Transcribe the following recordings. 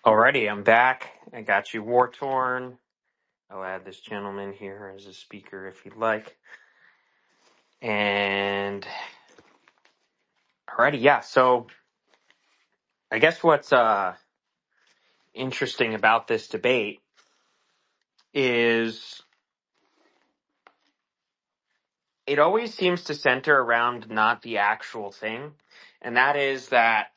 Alrighty, I'm back. I got you war torn. I'll add this gentleman here as a speaker if you'd like. And alrighty, yeah. So I guess what's interesting about this debate is it always seems to center around not the actual thing, and that is that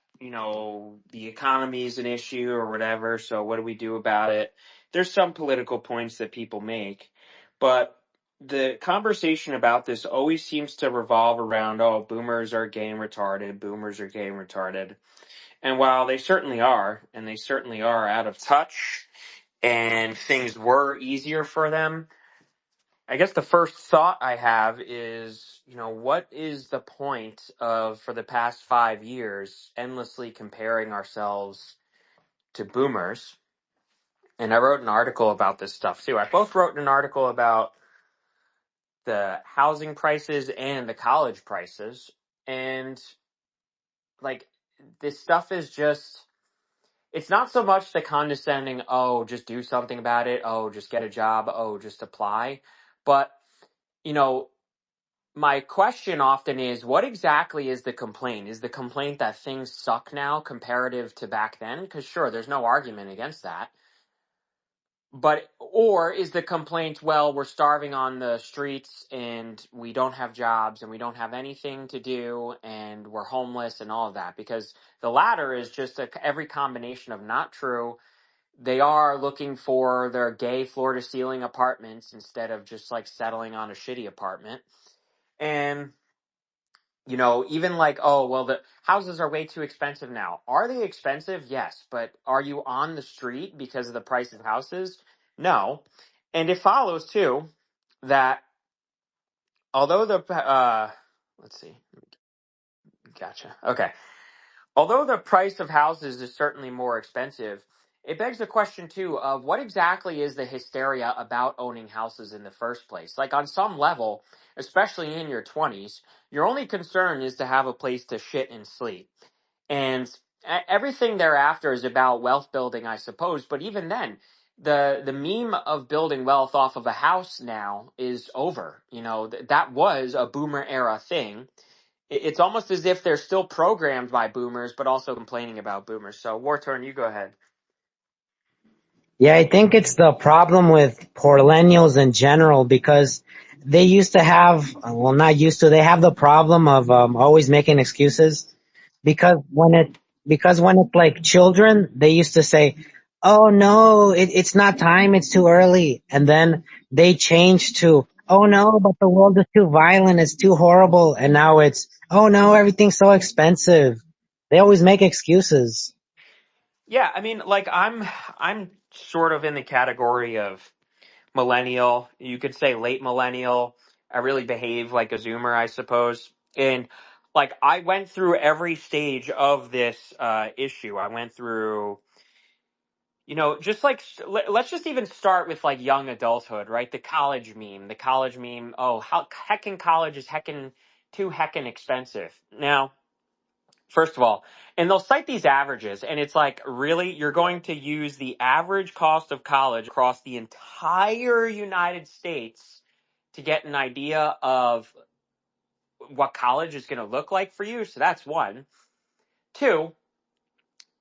the economy is an issue or whatever. So what do we do about it? There's some political points that people make, but the conversation about this always seems to revolve around, oh, boomers are gay and retarded, boomers are gay and retarded. And while they certainly are, and they certainly are out of touch, and things were easier for them, I guess the first thought I have is, what is the point of, for the past 5 years, endlessly comparing ourselves to boomers? And I wrote an article about this stuff too. I both wrote an article about the housing prices and the college prices. And like, this stuff is just, it's not so much the condescending, oh, just do something about it. Oh, just get a job. Oh, just apply. But, you know, my question often is, what exactly is the complaint? Is the complaint that things suck now comparative to back then? Because sure, there's no argument against that. But, or is the complaint, well, we're starving on the streets and we don't have jobs and we don't have anything to do and we're homeless and all of that? Because the latter is just every combination of not true. They are looking for their gay floor to ceiling apartments instead of just like settling on a shitty apartment. And even like, oh, well, the houses are way too expensive now. Are they expensive? Yes. But are you on the street because of the price of houses? No. And it follows, too, that although let's see. Gotcha. Okay. Although the price of houses is certainly more expensive, it begs the question, too, of what exactly is the hysteria about owning houses in the first place? Like, on some level, especially in your 20s, your only concern is to have a place to shit and sleep. And everything thereafter is about wealth building, I suppose. But even then, the meme of building wealth off of a house now is over. That was a boomer era thing. It's almost as if they're still programmed by boomers, but also complaining about boomers. So, Wartorn, you go ahead. Yeah, I think it's the problem with Poorllennials in general because they used to have, well, not used to, they have the problem of always making excuses because when it's like children, they used to say, "Oh no, it's not time, it's too early," and then they change to, "Oh no, but the world is too violent, it's too horrible," and now it's, "Oh no, everything's so expensive." They always make excuses. Yeah, I mean, like I'm sort of in the category of millennial. You could say late millennial. I really behave like a Zoomer, I suppose. And like I went through every stage of this issue. I went through, just like let's just even start with like young adulthood, right? The college meme. The college meme. Oh, how heckin' college is heckin' too heckin' expensive. Now, first of all, and they'll cite these averages, and it's like, really? You're going to use the average cost of college across the entire United States to get an idea of what college is going to look like for you? So that's one. Two,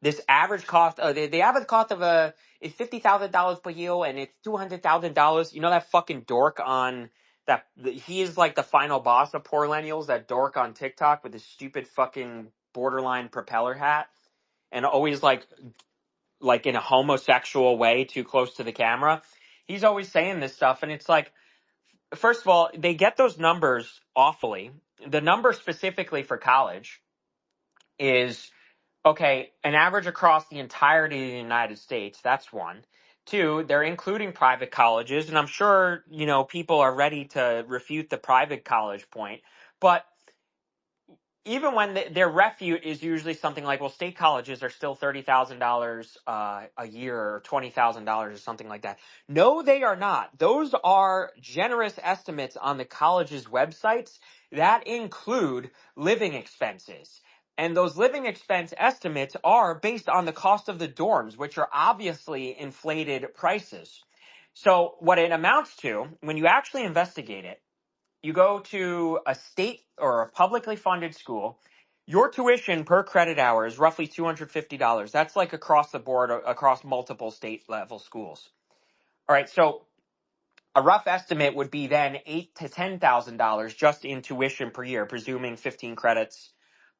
this average cost, the average cost of is $50,000 per year, and it's $200,000. You know that fucking dork on that? He is like the final boss of Poorllennials. That dork on TikTok with his stupid fucking borderline propeller hat, and always like in a homosexual way, too close to the camera. He's always saying this stuff, and it's like, first of all, they get those numbers awfully. The number specifically for college is, okay, an average across the entirety of the United States. That's one. Two, they're including private colleges, and I'm sure, people are ready to refute the private college point. But even when their refute is usually something like, well, state colleges are still $30,000 a year or $20,000 or something like that. No, they are not. Those are generous estimates on the college's websites that include living expenses. And those living expense estimates are based on the cost of the dorms, which are obviously inflated prices. So what it amounts to, when you actually investigate it, you go to a state or a publicly funded school, your tuition per credit hour is roughly $250. That's like across the board, across multiple state level schools. All right, so a rough estimate would be then $8,000 to $10,000 just in tuition per year, presuming 15 credits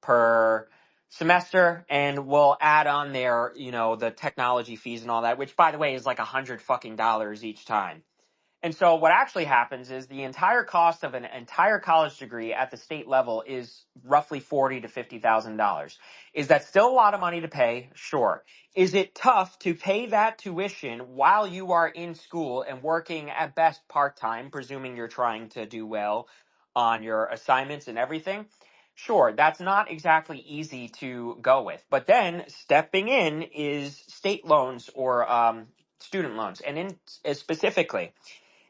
per semester, and we'll add on there, the technology fees and all that, which by the way is like $100 each time. And so what actually happens is the entire cost of an entire college degree at the state level is roughly $40,000 to $50,000. Is that still a lot of money to pay? Sure. Is it tough to pay that tuition while you are in school and working at best part-time, presuming you're trying to do well on your assignments and everything? Sure, that's not exactly easy to go with. But then stepping in is state loans or student loans. And specifically,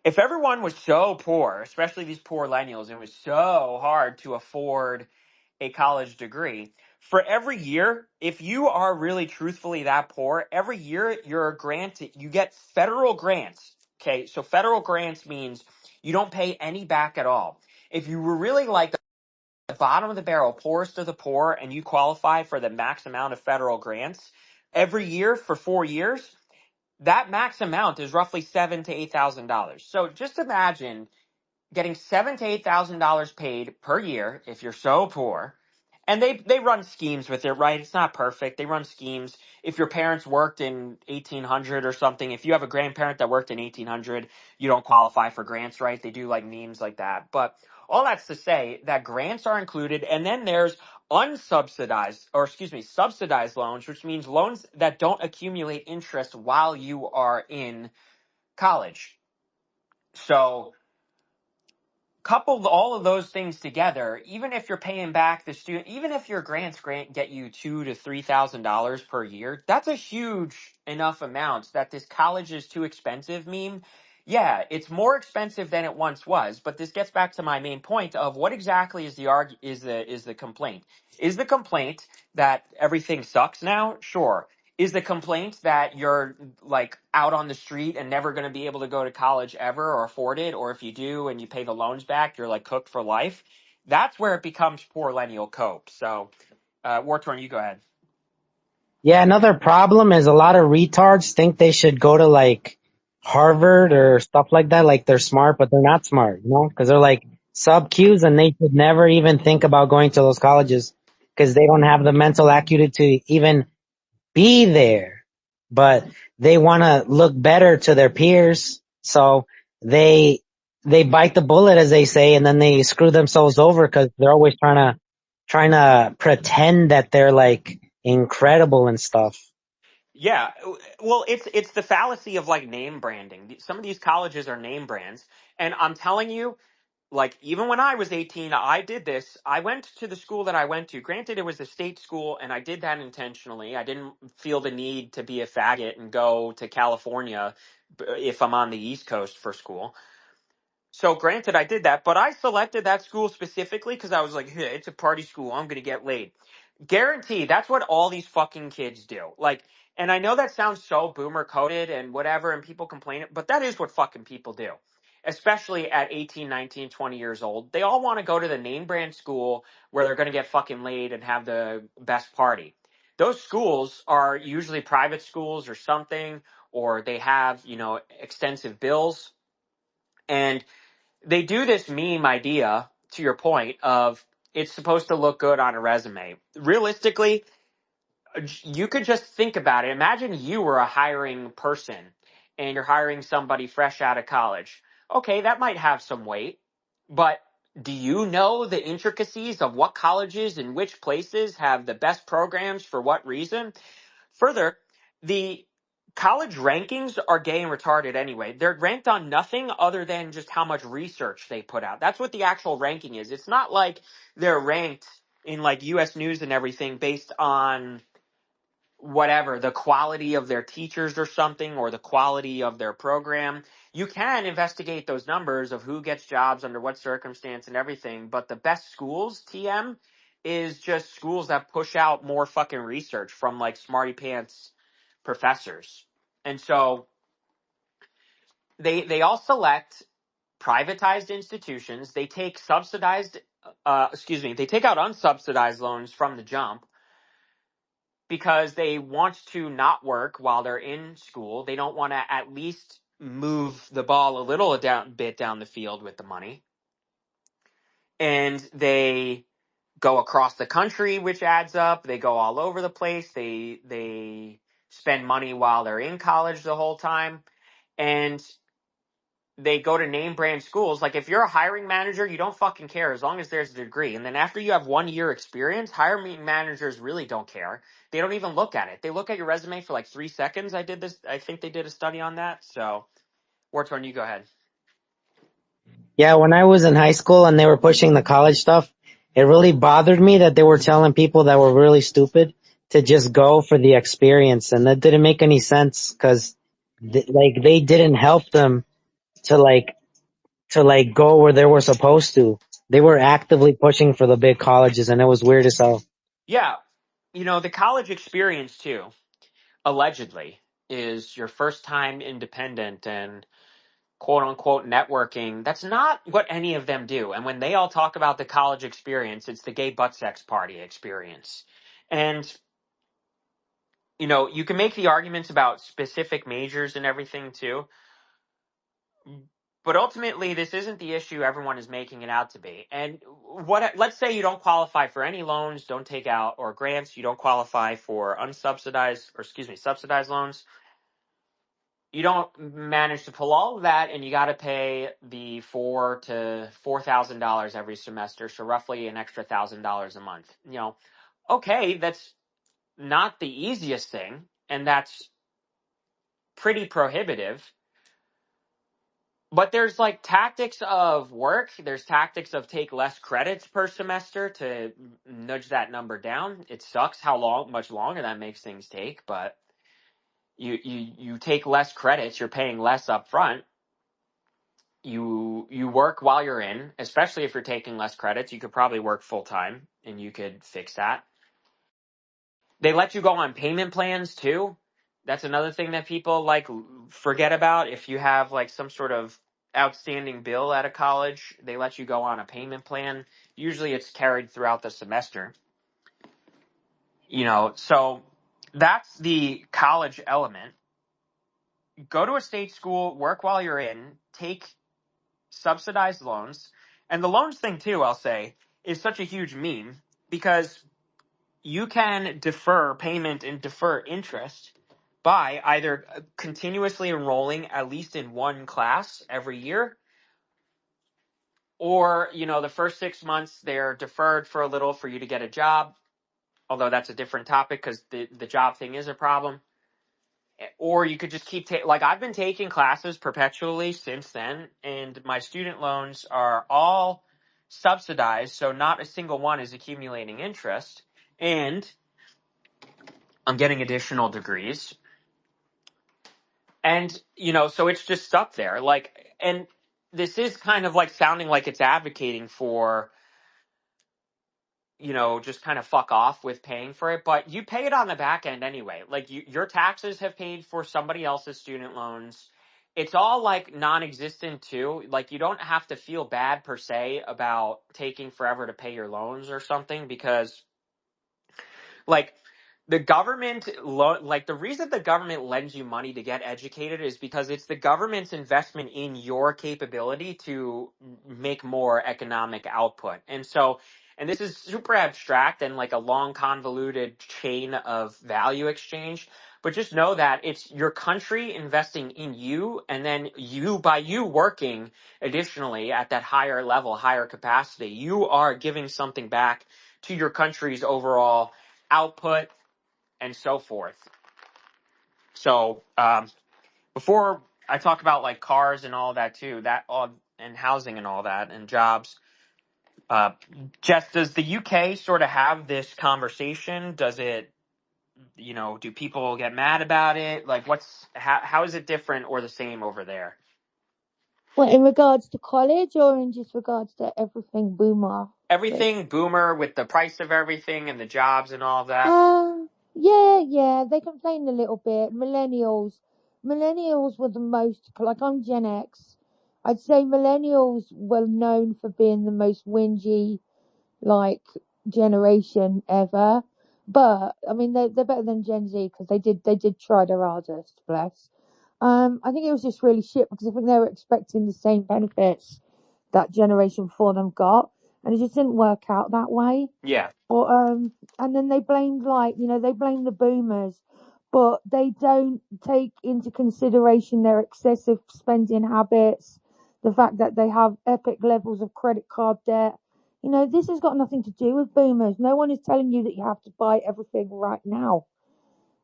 if everyone was so poor, especially these Poorllennials, it was so hard to afford a college degree. For every year, if you are really truthfully that poor, every year you're granted, you get federal grants. Okay, so federal grants means you don't pay any back at all. If you were really like the bottom of the barrel, poorest of the poor, and you qualify for the max amount of federal grants, every year for 4 years, that max amount is roughly $7,000 to $8,000. So just imagine getting $7,000 to $8,000 paid per year if you're so poor. And they run schemes with it, right? It's not perfect. They run schemes. If your parents worked in 1800 or something, if you have a grandparent that worked in 1800, you don't qualify for grants, right? They do like memes like that. But all that's to say that grants are included, and then there's subsidized loans, which means loans that don't accumulate interest while you are in college. So couple all of those things together, even if you're paying back the student, even if your grant get you $2,000 to $3,000 per year, that's a huge enough amount that this college is too expensive meme. Yeah, it's more expensive than it once was, but this gets back to my main point of what exactly is the complaint? Is the complaint that everything sucks now? Sure. Is the complaint that you're like out on the street and never going to be able to go to college ever or afford it? Or if you do and you pay the loans back, you're like cooked for life. That's where it becomes Poorllennial cope. So, Wartorn, you go ahead. Yeah, another problem is a lot of retards think they should go to like Harvard or stuff like that. Like they're smart, but they're not smart, because they're like sub Qs and they should never even think about going to those colleges because they don't have the mental acuity to even be there. But they want to look better to their peers. So they, they bite the bullet, as they say, and then they screw themselves over because they're always trying to pretend that they're like incredible and stuff. Yeah, well, it's the fallacy of like name branding. Some of these colleges are name brands, and I'm telling you, like even when I was 18, I did this. I went to the school that I went to. Granted, it was a state school, and I did that intentionally. I didn't feel the need to be a faggot and go to California if I'm on the East Coast for school. So granted, I did that, but I selected that school specifically because I was like, hey, it's a party school. I'm going to get laid. Guarantee that's what all these fucking kids do. Like, and I know that sounds so boomer coded and whatever, and people complain, but that is what fucking people do. Especially at 18, 19, 20 years old. They all want to go to the name brand school where they're going to get fucking laid and have the best party. Those schools are usually private schools or something, or they have, extensive bills. And they do this meme idea, to your point, of it's supposed to look good on a resume. Realistically, you could just think about it. Imagine you were a hiring person and you're hiring somebody fresh out of college. Okay, that might have some weight, but do you know the intricacies of what colleges and which places have the best programs for what reason? Further, the college rankings are gay and retarded anyway. They're ranked on nothing other than just how much research they put out. That's what the actual ranking is. It's not like they're ranked in like US News and everything based on whatever, the quality of their teachers or something, or the quality of their program. You can investigate those numbers of who gets jobs under what circumstance and everything, but the best schools, TM, is just schools that push out more fucking research from like smarty pants professors. And so they all select privatized institutions. They take they take out unsubsidized loans from the jump because they want to not work while they're in school. They don't want to at least move the ball a little bit down the field with the money. And they go across the country, which adds up. They go all over the place. They spend money while they're in college the whole time. And they go to name brand schools. Like if you're a hiring manager, you don't fucking care as long as there's a degree. And then after you have 1 year experience, hiring managers really don't care. They don't even look at it. They look at your resume for like 3 seconds. I think they did a study on that. So, Wartorn, you go ahead. Yeah, when I was in high school and they were pushing the college stuff, it really bothered me that they were telling people that were really stupid to just go for the experience, and that didn't make any sense because like they didn't help them to like go where they were supposed to. They were actively pushing for the big colleges, and it was weird as hell. Yeah. The college experience too, allegedly, is your first time independent and quote unquote networking. That's not what any of them do. And when they all talk about the college experience, it's the gay butt sex party experience. And, you can make the arguments about specific majors and everything too. But ultimately, this isn't the issue everyone is making it out to be. And let's say you don't qualify for any loans, don't take out, or grants, you don't qualify for subsidized loans. You don't manage to pull all of that, and you got to pay the $4,000 every semester, so roughly an extra $1,000 a month. Okay, that's not the easiest thing, and that's pretty prohibitive. But there's like tactics of work. There's tactics of take less credits per semester to nudge that number down. It sucks how much longer that makes things take, but you take less credits. You're paying less up front. You work while you're in, especially if you're taking less credits. You could probably work full time, and you could fix that. They let you go on payment plans too. That's another thing that people like forget about. If you have like some sort of outstanding bill at a college, they let you go on a payment plan. Usually it's carried throughout the semester. So that's the college element. Go to a state school, work while you're in, take subsidized loans. And the loans thing too, I'll say, is such a huge meme because you can defer payment and defer interest by either continuously enrolling at least in one class every year, or, the first 6 months they're deferred for a little for you to get a job, although that's a different topic because the job thing is a problem. Or you could just keep like I've been taking classes perpetually since then, and my student loans are all subsidized, so not a single one is accumulating interest, and I'm getting additional degrees. And, so it's just stuck there. And this is kind of like sounding like it's advocating for, just kind of fuck off with paying for it, but you pay it on the back end anyway. Like your taxes have paid for somebody else's student loans. It's all like non-existent too. Like you don't have to feel bad per se about taking forever to pay your loans or something because like the government, like the reason the government lends you money to get educated is because it's the government's investment in your capability to make more economic output. And this is super abstract and like a long convoluted chain of value exchange. But just know that it's your country investing in you, and then by you working additionally at that higher level, higher capacity, you are giving something back to your country's overall output and so forth. So before I talk about like cars and all that too, and housing and all that and jobs, Jess, does the UK sort of have this conversation? Does it, do people get mad about it? Like how is it different or the same over there? Well, in regards to college or in just regards to everything boomer? everything boomer with the price of everything and the jobs and all of that. Yeah, they complained a little bit. Millennials were the most, like I'm Gen X. I'd say millennials were known for being the most whingy, like, generation ever. But I mean, they're better than Gen Z because they did try their hardest. Bless. I think it was just really shit because I think they were expecting the same benefits that generation before them got, and it just didn't work out that way. Yeah. But and then they blamed, like, they blame the boomers, but they don't take into consideration their excessive spending habits, the fact that they have epic levels of credit card debt. This has got nothing to do with boomers. No one is telling you that you have to buy everything right now.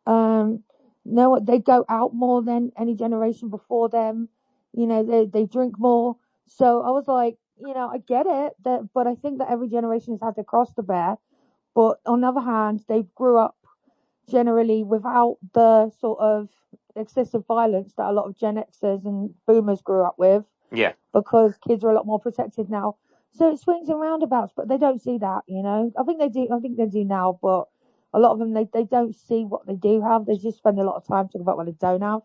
Um, no, they go out more than any generation before them. They drink more. So I was like, I get it, but I think that every generation has had their cross to bear. But on the other hand, they grew up generally without the sort of excessive violence that a lot of Gen Xers and boomers grew up with, Yeah. because kids are a lot more protected now. So it swings and roundabouts, but they don't see that. I think they do. I think they do now, but a lot of them, they don't see what they do have. They just spend a lot of time talking about what they don't have.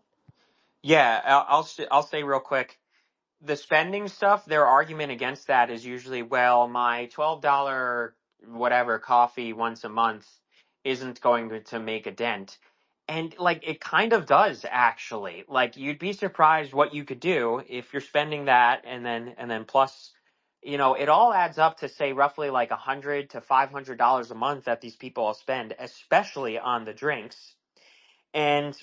Yeah. I'll say real quick. The spending stuff, their argument against that is usually, well, my $12 whatever coffee once a month isn't going to make a dent. And like it kind of does actually. Like you'd be surprised what you could do if you're spending that and then plus, it all adds up to say roughly like $100 to $500 a month that these people will spend, especially on the drinks. And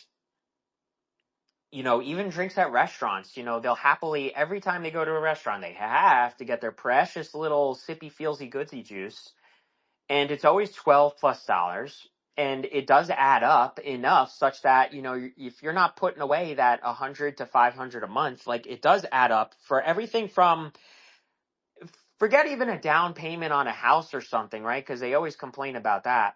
even drinks at restaurants, they'll happily, every time they go to a restaurant, they have to get their precious little sippy feelsy goodsy juice. And it's always 12 plus dollars. And it does add up enough such that, if you're not putting away that 100 to 500 a month, like it does add up for everything from, forget even a down payment on a house or something, right? Because they always complain about that.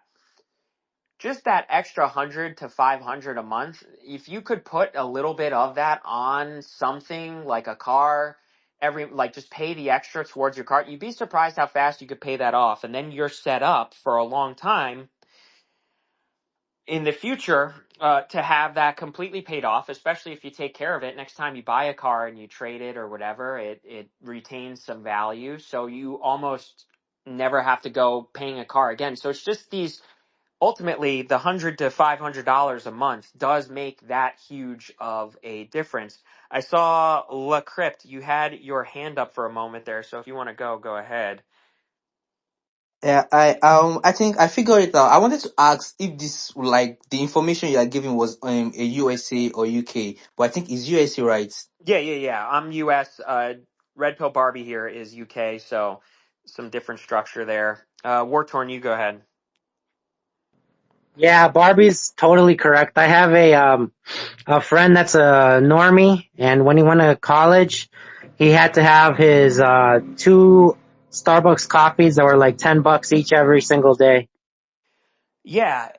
Just that extra 100 to 500 a month, if you could put a little bit of that on something like a car, just pay the extra towards your car, you'd be surprised how fast you could pay that off. And then you're set up for a long time in the future to have that completely paid off, especially if you take care of it. Next time you buy a car and you trade it or whatever, it retains some value. So you almost never have to go paying a car again. So it's just these. Ultimately, the $100 to $500 a month does make that huge of a difference. I saw La Crypt, you had your hand up for a moment there, so if you want to go ahead. Yeah, I think I figured it out. I wanted to ask if this, like, the information you are giving was a USA or UK, but I think it's USA, right? Yeah. I'm US. Red Pill Barbie here is UK, so some different structure there. War Torn, you go ahead. Yeah, Barbie's totally correct. I have a friend that's a normie, and when he went to college, he had to have his two Starbucks coffees that were like $10 each every single day. Yeah,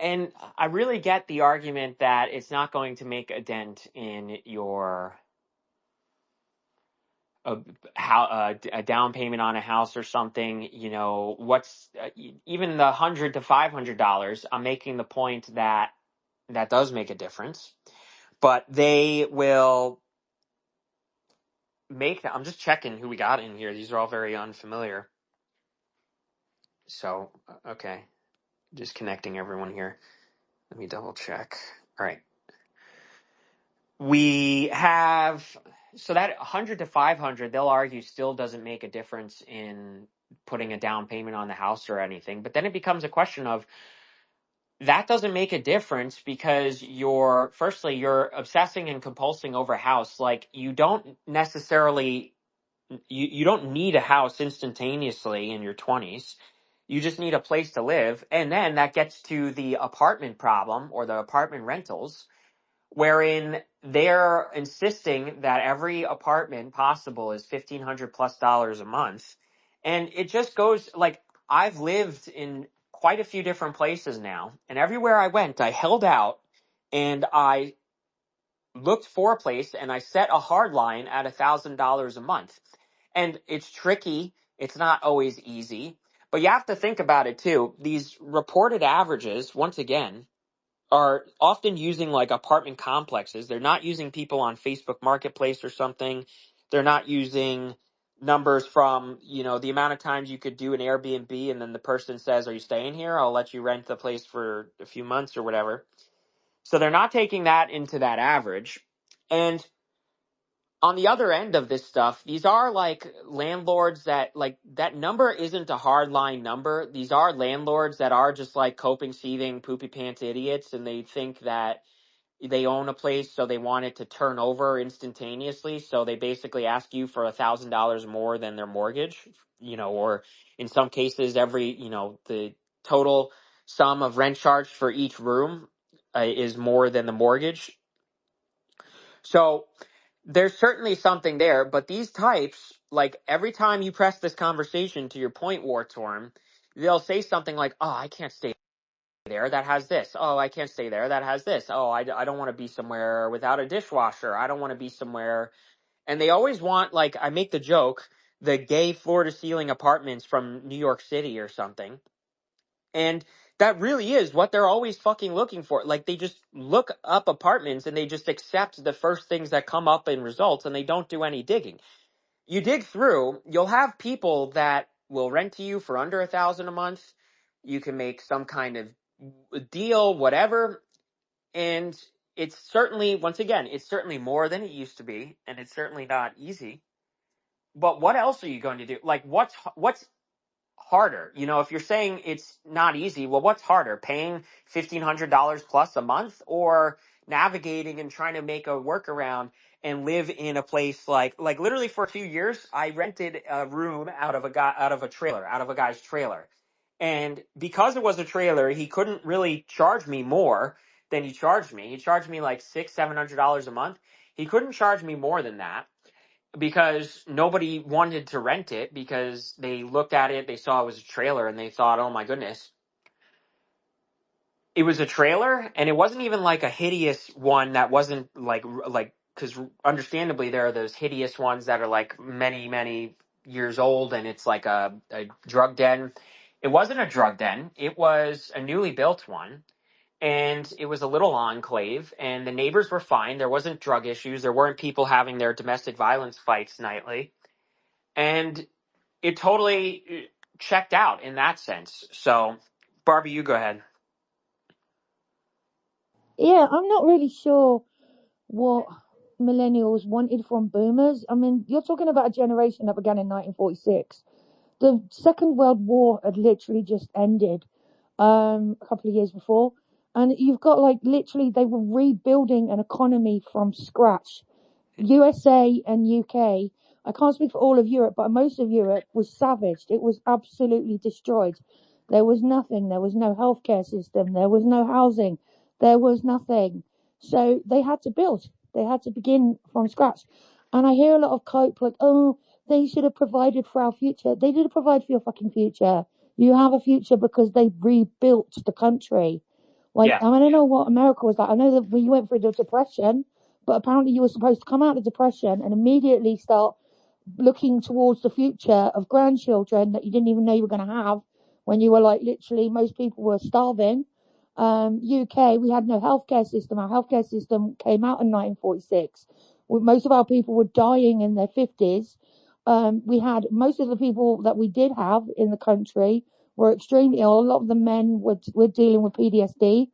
and I really get the argument that it's not going to make a dent in your a a down payment on a house or something, what's even the $100 to $500. I'm making the point that that does make a difference, but they will make. I'm just checking who we got in here. These are all very unfamiliar. So okay, just connecting everyone here. Let me double check. All right, we have. So that 100 to 500, they'll argue still doesn't make a difference in putting a down payment on the house or anything. But then it becomes a question of that doesn't make a difference because you're obsessing and compulsing over a house. Like you don't necessarily, you don't need a house instantaneously in your 20s. You just need a place to live. And then that gets to the apartment problem or the apartment rentals, wherein they're insisting that every apartment possible is $1,500+ a month. And it just goes like, I've lived in quite a few different places now, and everywhere I went, I held out and I looked for a place and I set a hard line at $1,000 a month. And it's tricky It's not always easy, but you have to think about it too. These reported averages, once again, are often using like apartment complexes. They're not using people on Facebook Marketplace or something. They're not using numbers from, the amount of times you could do an Airbnb and then the person says, "Are you staying here? I'll let you rent the place for a few months or whatever." So they're not taking that into that average. And on the other end of this stuff, these are like landlords that like that number isn't a hard line number. These are landlords that are just like coping, seething, poopy pants idiots, and they think that they own a place, so they want it to turn over instantaneously. So they basically ask you for $1,000 more than their mortgage, or in some cases, the total sum of rent charged for each room is more than the mortgage. So there's certainly something there, but these types, like every time you press this conversation to your point, War Torm, they'll say something like, "Oh, I can't stay there that has this. Oh, I can't stay there that has this. Oh, I don't want to be somewhere without a dishwasher. I don't want to be somewhere." And they always want, like, I make the joke, the gay floor to ceiling apartments from New York City or something. And that really is what they're always fucking looking for. Like, they just look up apartments and they just accept the first things that come up in results and they don't do any digging. You dig through, you'll have people that will rent to you for under $1,000 a month. You can make some kind of deal, whatever. And it's certainly, once again, it's certainly more than it used to be, and it's certainly not easy. But what else are you going to do? Like, what's harder? If you're saying it's not easy, well, what's harder? Paying $1,500 plus a month, or navigating and trying to make a workaround and live in a place like literally for a few years, I rented a room out of a guy's trailer. And because it was a trailer, he couldn't really charge me more than he charged me. He charged me like $700 a month. He couldn't charge me more than that because nobody wanted to rent it because they looked at it, they saw it was a trailer, and they thought, "Oh my goodness." It was a trailer, and it wasn't even like a hideous one that wasn't like because understandably there are those hideous ones that are like many, many years old, and it's like a drug den. It wasn't a drug den. It was a newly built one. And it was a little enclave, and the neighbors were fine. There wasn't drug issues. There weren't people having their domestic violence fights nightly. And it totally checked out in that sense. So, Barbie, you go ahead. Yeah, I'm not really sure what millennials wanted from boomers. I mean, you're talking about a generation that began in 1946. The Second World War had literally just ended a couple of years before. And you've got like literally they were rebuilding an economy from scratch. USA and UK, I can't speak for all of Europe, but most of Europe was savaged. It was absolutely destroyed. There was nothing. There was no healthcare system. There was no housing. There was nothing. So they had to build. They had to begin from scratch. And I hear a lot of cope like, "Oh, they should have provided for our future." They didn't provide for your fucking future. You have a future because they rebuilt the country. Like, Yeah. I don't know what America was like. I know that we went through the Depression, but apparently you were supposed to come out of depression and immediately start looking towards the future of grandchildren that you didn't even know you were going to have when you were like literally most people were starving. UK, we had no healthcare system. Our healthcare system came out in 1946. Most of our people were dying in their 50s. We had most of the people that we did have in the country were extremely ill. A lot of the men were dealing with PTSD.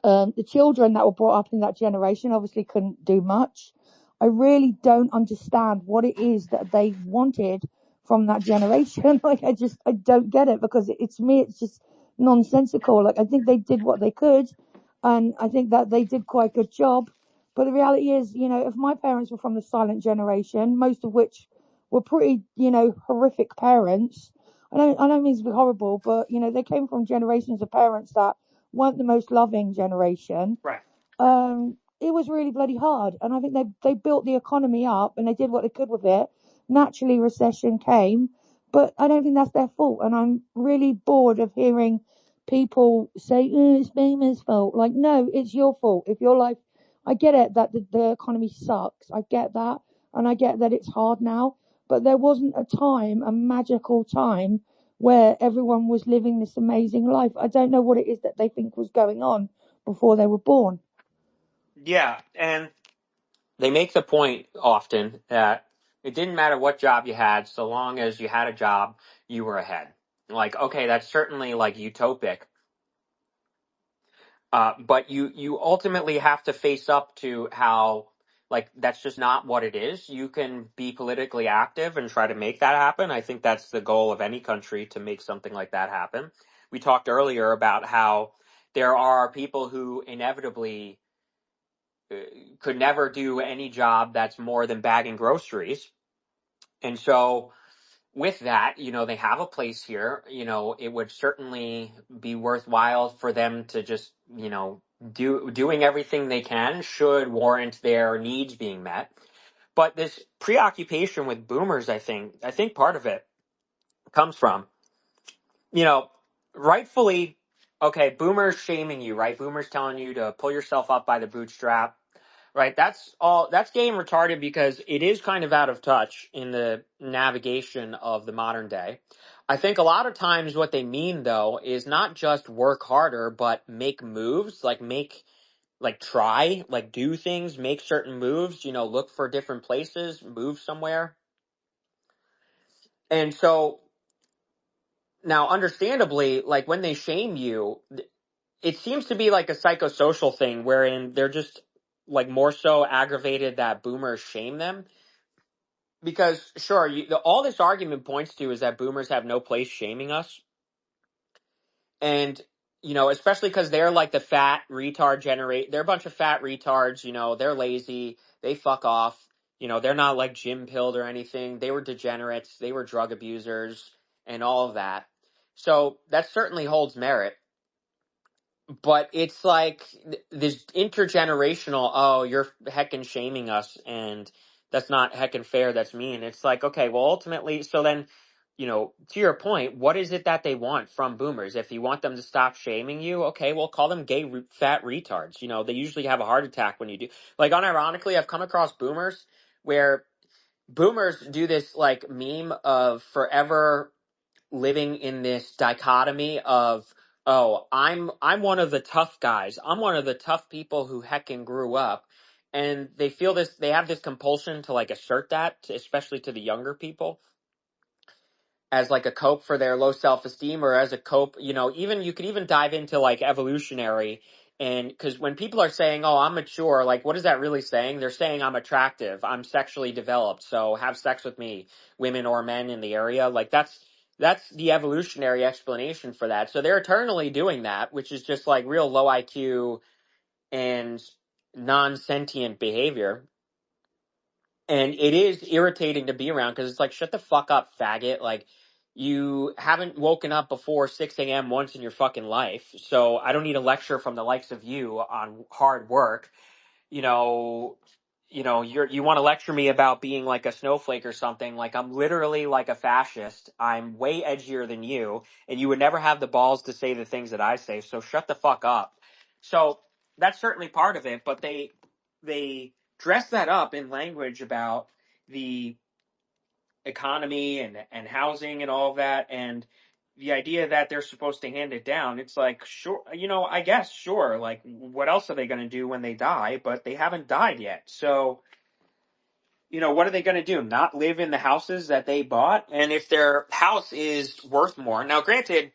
The children that were brought up in that generation obviously couldn't do much. I really don't understand what it is that they wanted from that generation. Like, I don't get it because it's me, it's just nonsensical. Like, I think they did what they could, and I think that they did quite a good job. But the reality is, if my parents were from the silent generation, most of which were pretty, horrific parents. I don't mean to be horrible, but they came from generations of parents that weren't the most loving generation. Right. It was really bloody hard, and I think they built the economy up and they did what they could with it. Naturally, recession came, but I don't think that's their fault. And I'm really bored of hearing people say, "Oh, it's Beamer's fault." Like, no, it's your fault. If your life, I get it that the economy sucks. I get that, and I get that it's hard now. but there wasn't a magical time where everyone was living this amazing life. I don't know what it is that they think was going on before they were born. Yeah, and they make the point often that it didn't matter what job you had, so long as you had a job, you were ahead. Like, okay, that's certainly like utopic. But you ultimately have to face up to how, like, that's just not what it is. You can be politically active and try to make that happen. I think that's the goal of any country, to make something like that happen. We talked earlier about how there are people who inevitably could never do any job that's more than bagging groceries. And so with that, they have a place here. It would certainly be worthwhile for them to just, doing everything they can should warrant their needs being met. But this preoccupation with boomers, I think part of it comes from, you know, rightfully, okay, boomers shaming you, right? Boomers telling you to pull yourself up by the bootstrap. Right, that's getting retarded because it is kind of out of touch in the navigation of the modern day. I think a lot of times what they mean though is not just work harder, but make moves, try, do things, make certain moves, look for different places, move somewhere. And so now understandably, like when they shame you, it seems to be like a psychosocial thing wherein they're just like more so aggravated that boomers shame them. Because sure, all this argument points to is that boomers have no place shaming us, and especially because they're like the fat retard generate. They're a bunch of fat retards. They're lazy. They fuck off. They're not like gym pilled or anything. They were degenerates. They were drug abusers and all of that. So that certainly holds merit. But it's like this intergenerational, oh, you're heckin' shaming us, and that's not heckin' fair, that's mean. It's like, okay, well, ultimately, so then, to your point, what is it that they want from boomers? If you want them to stop shaming you, okay, well, call them gay fat retards. They usually have a heart attack when you do. Like, unironically, I've come across boomers where boomers do this, like, meme of forever living in this dichotomy of, oh, I'm one of the tough guys. I'm one of the tough people who heckin' grew up. And they have this compulsion to like assert that, especially to the younger people, as like a cope for their low self-esteem, or as a cope, even you could even dive into like evolutionary. And because when people are saying, oh, I'm mature, like what is that really saying? They're saying I'm attractive, I'm sexually developed, so have sex with me, women or men in the area. Like that's the evolutionary explanation for that. So they're eternally doing that, which is just like real low IQ and non-sentient behavior. And it is irritating to be around because it's like, shut the fuck up, faggot. Like, you haven't woken up before 6 a.m. once in your fucking life. So I don't need a lecture from the likes of you on hard work. You know, you want to lecture me about being like a snowflake or something. Like, I'm literally like a fascist. I'm way edgier than you, and you would never have the balls to say the things that I say. So shut the fuck up. So that's certainly part of it, but they dress that up in language about the economy and housing and all of that, and the idea that they're supposed to hand it down. It's like, sure, I guess, sure, like what else are they going to do when they die? But they haven't died yet. So what are they going to do? Not live in the houses that they bought? And if their house is worth more, now granted,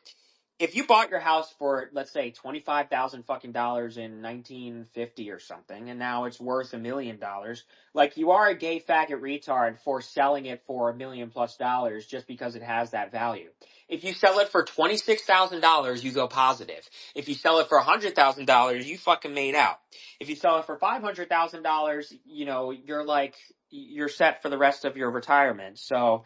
if you bought your house for, let's say, 25,000 fucking dollars in 1950 or something, and now it's worth $1 million, like you are a gay faggot retard for selling it for $1 million+ just because it has that value. If you sell it for $26,000, you go positive. If you sell it for $100,000, you fucking made out. If you sell it for $500,000, you're set for the rest of your retirement. So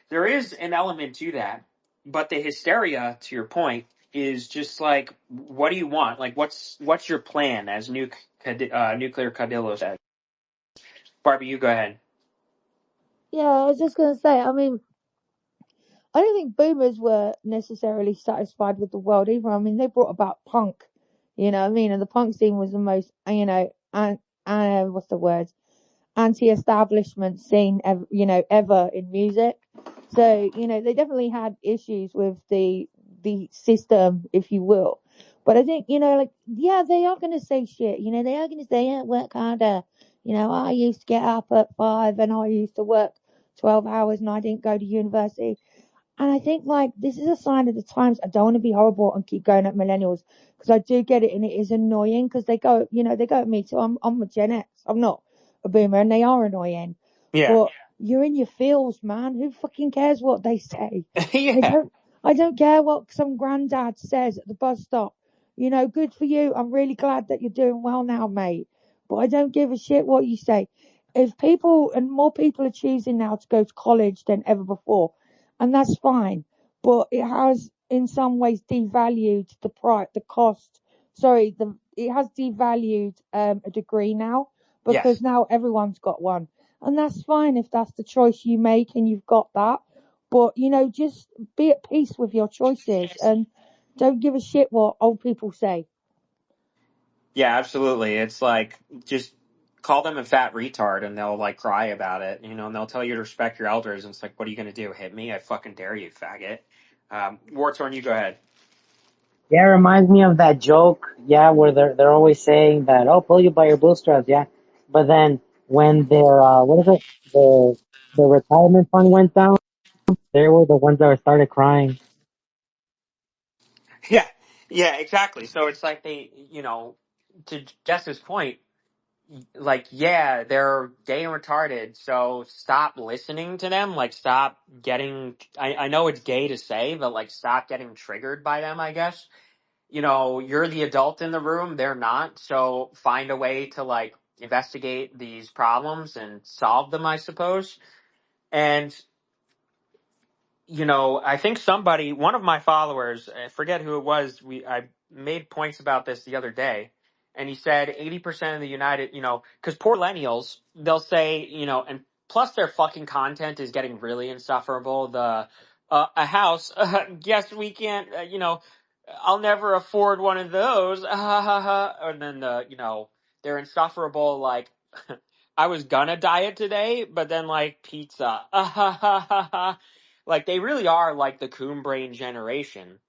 there is an element to that. But the hysteria, to your point, is just like, what do you want? Like, what's your plan? As Nuclear Cadillo said. Barbie, you go ahead. Yeah, I was just going to say, I mean, I don't think boomers were necessarily satisfied with the world either. I mean, they brought about punk, you know what I mean? And the punk scene was the most, what's the word? anti-establishment scene ever, ever in music. So they definitely had issues with the system, if you will. But I think like, yeah, they are gonna say shit. They are gonna say, yeah, work harder. I used to get up at 5 and I used to work 12 hours and I didn't go to university. And I think like this is a sign of the times. I don't want to be horrible and keep going at millennials because I do get it and it is annoying because they go at me too. I'm a Gen X. I'm not a boomer and they are annoying. Yeah. But you're in your feels, man. Who fucking cares what they say? I Yeah. don't I don't care what some granddad says at the bus stop. Good for you. I'm really glad that you're doing well now, mate. But I don't give a shit what you say. If people and more people are choosing now to go to college than ever before, and that's fine. But it has, in some ways, devalued the price, the cost. Sorry, it has devalued a degree now because Yes. now everyone's got one, and that's fine if that's the choice you make and you've got that. But just be at peace with your choices and don't give a shit what old people say. Yeah, absolutely. It's like just call them a fat retard and they'll like cry about it, and they'll tell you to respect your elders. And it's like, what are you going to do? Hit me? I fucking dare you, faggot. Wartorn, you go ahead. Yeah, it reminds me of that joke, yeah, where they're always saying that, oh, pull you by your bootstraps, yeah. But then when their what is it? The retirement fund went down, they were the ones that started crying. Yeah. Yeah, exactly. So it's like to Jess's point, like, yeah, they're gay and retarded, so stop listening to them. Like, stop getting, I know it's gay to say, but like, stop getting triggered by them, I guess. You're the adult in the room, they're not. So find a way to like investigate these problems and solve them, I suppose. And I think one of my followers, I forget who it was, I made points about this the other day, and he said 80% of the because Poorllennials, they'll say, and plus their fucking content is getting really insufferable. A house, yes, we can't, I'll never afford one of those, and then they're insufferable, like, I was gonna diet today, but then like pizza, like they really are like the coon brain generation.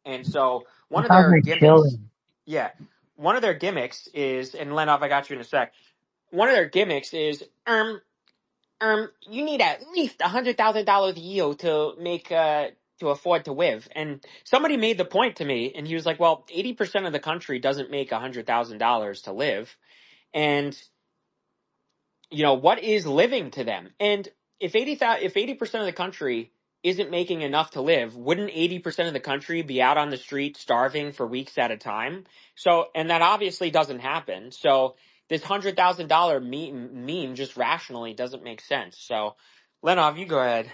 And so It one of sounds their like gimmicks, chilling. yeah, one of their gimmicks is, and Lenov, I got you in a sec. One of their gimmicks is, you need at least $100,000 a year to make, to afford to live. And somebody made the point to me, and he was like, well, 80% of the country doesn't make $100,000 to live. And what is living to them? And if 80% of the country isn't making enough to live, wouldn't 80% of the country be out on the street starving for weeks at a time? So, and that obviously doesn't happen. So this $100,000 meme just rationally doesn't make sense. So, Lenov, you go ahead.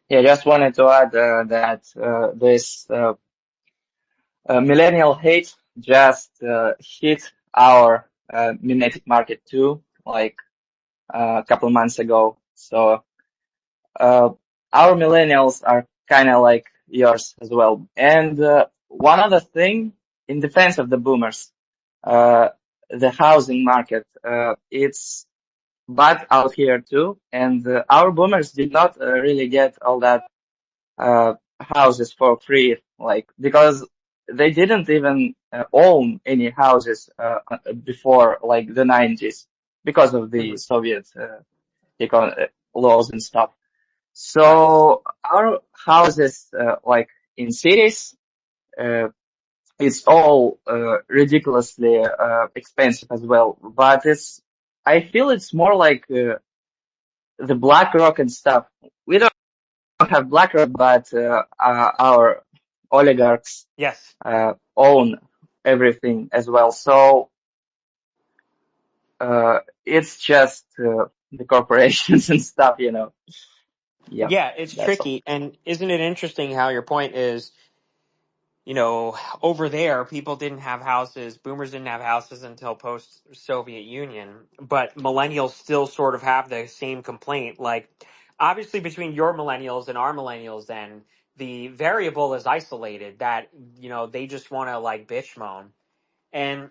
Yeah, just wanted to add that this millennial hate just hit our mimetic market too, like a couple months ago. So uh, our millennials are kind of like yours as well. And one other thing, in defense of the boomers, uh, the housing market, it's bad out here too. And our boomers did not really get all that houses for free, like, because they didn't even own any houses before like the 90s because of the Mhm. Soviet laws and stuff. Right. So our houses, like in cities, uh, it's all ridiculously expensive as well. But I feel it's more like the BlackRock and stuff. We don't have BlackRock, but our oligarchs Yes. own everything as well. So it's just the corporations and stuff. Yeah, Yeah, it's that's all. tricky. And isn't it interesting how your point is, over there, people didn't have houses. Boomers didn't have houses until post Soviet Union, but millennials still sort of have the same complaint. Like, obviously, between your millennials and our millennials, then the variable is isolated that, they just want to like bitch moan. And,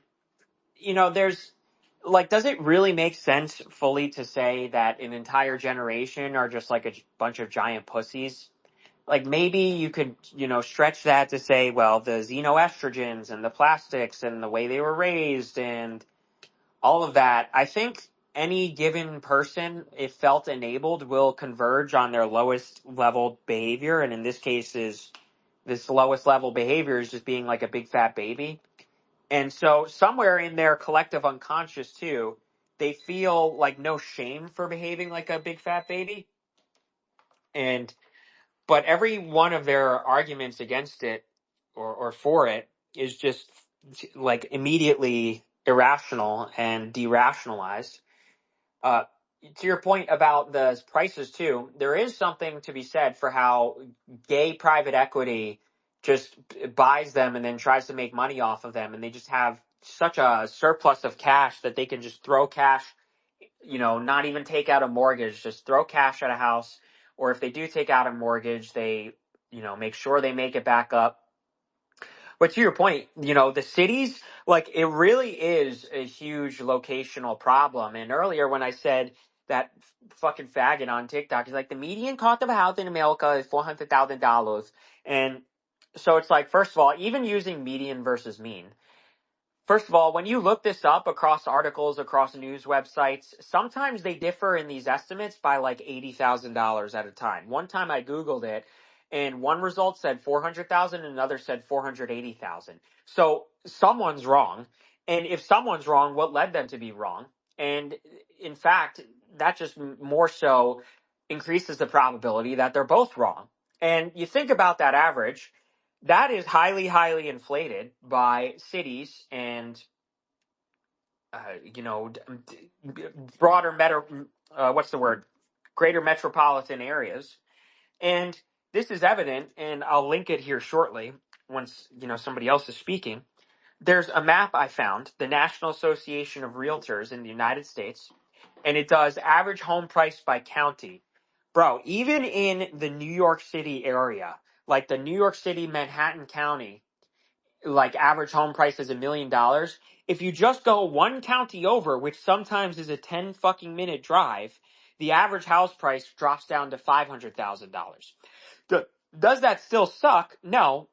there's like, does it really make sense fully to say that an entire generation are just like a bunch of giant pussies? Like, maybe you could, stretch that to say, well, the xenoestrogens and the plastics and the way they were raised and all of that. I think any given person, if felt enabled, will converge on their lowest level behavior. And in this case is this lowest level behavior is just being like a big fat baby. And so somewhere in their collective unconscious too, they feel like no shame for behaving like a big fat baby. And but every one of their arguments against it or for it is just like immediately irrational and derationalized. Uh, to your point about the prices too, there is something to be said for how gay private equity just buys them and then tries to make money off of them, and they just have such a surplus of cash that they can just throw cash, not even take out a mortgage, just throw cash at a house. Or if they do take out a mortgage, they, make sure they make it back up. But to your point, the cities, like, it really is a huge locational problem. And earlier when I said that fucking faggot on TikTok, he's like, the median cost of a house in America is $400,000. And so it's like, first of all, even using median versus mean, first of all, when you look this up across articles, across news websites, sometimes they differ in these estimates by like $80,000 at a time. One time I Googled it, and one result said 400,000 and another said 480,000. So someone's wrong. And if someone's wrong, what led them to be wrong? And in fact, that just more so increases the probability that they're both wrong. And you think about that average, that is highly, highly inflated by cities and, broader what's the word? Greater metropolitan areas. And this is evident, and I'll link it here shortly once, somebody else is speaking. There's a map I found, the National Association of Realtors in the United States, and it does average home price by county. Bro, even in the New York City area, like the New York City, Manhattan County, like average home price is $1 million. If you just go one county over, which sometimes is a 10 fucking minute drive, the average house price drops down to $500,000. Does that still suck? No.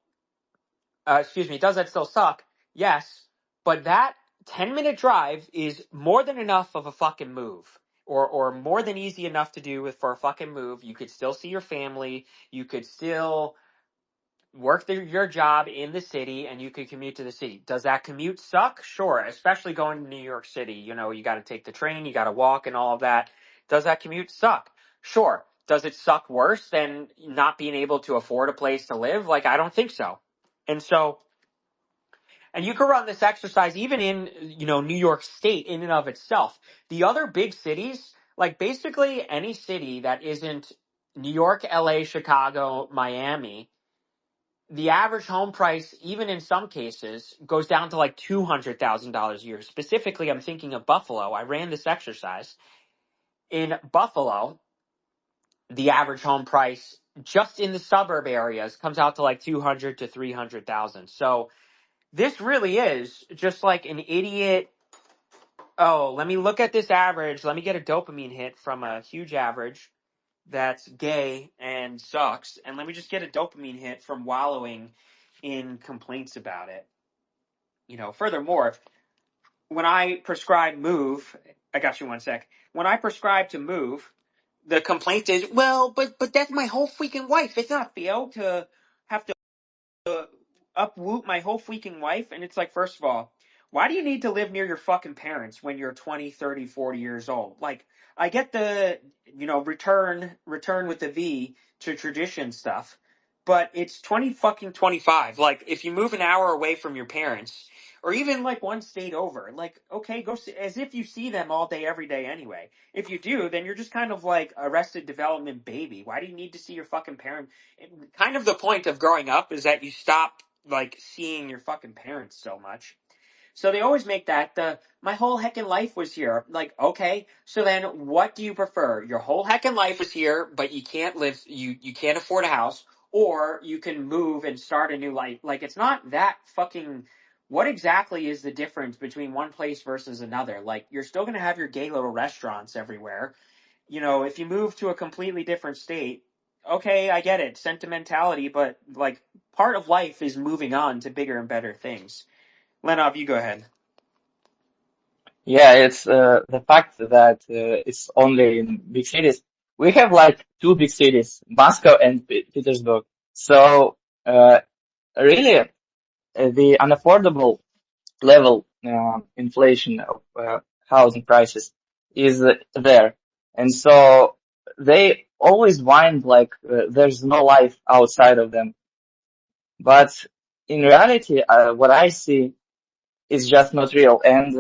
Excuse me. Does that still suck? Yes. But that 10-minute drive is more than enough of a fucking move. Or more than easy enough to do for a fucking move. You could still see your family. You could still work your job in the city, and you could commute to the city. Does that commute suck? Sure, especially going to New York City. You got to take the train, you got to walk and all of that. Does that commute suck? Sure. Does it suck worse than not being able to afford a place to live? Like, I don't think so. And so, and you can run this exercise even in, New York State in and of itself. The other big cities, like basically any city that isn't New York, LA, Chicago, Miami, the average home price, even in some cases, goes down to like $200,000 a year. Specifically, I'm thinking of Buffalo. I ran this exercise. In Buffalo, the average home price just in the suburb areas comes out to like 200 to 300,000. So this really is just like an idiot. Oh, let me look at this average. Let me get a dopamine hit from a huge average that's gay and sucks. And let me just get a dopamine hit from wallowing in complaints about it. Furthermore, when I prescribe move, I got you one sec. When I prescribe to move, the complaint is, well, but that's my whole freaking wife. It's not fair to have to upwoot my whole freaking wife. And it's like, first of all, why do you need to live near your fucking parents when you're 20, 30, 40 years old? Like, I get the, return with the V to tradition stuff, but it's 20 fucking 25. Like, if you move an hour away from your parents, or even like one state over, like, okay, go see, as if you see them all day, every day anyway. If you do, then you're just kind of like Arrested Development baby. Why do you need to see your fucking parent? Kind of the point of growing up is that you stop like seeing your fucking parents so much. So they always make that my whole heckin' life was here. Like, okay, so then what do you prefer? Your whole heckin' life was here, but you can't live, you can't afford a house, or you can move and start a new life. Like, it's not that fucking what exactly is the difference between one place versus another? Like, you're still going to have your gay little restaurants everywhere. You know, if you move to a completely different state, okay, I get it, sentimentality, but like part of life is moving on to bigger and better things. Lenov, you go ahead. Yeah, it's the fact that it's only in big cities. We have like two big cities, Moscow and Petersburg. So really, the unaffordable level inflation of housing prices is there, and so they always whine like there's no life outside of them. But in reality, what I see is just not real. And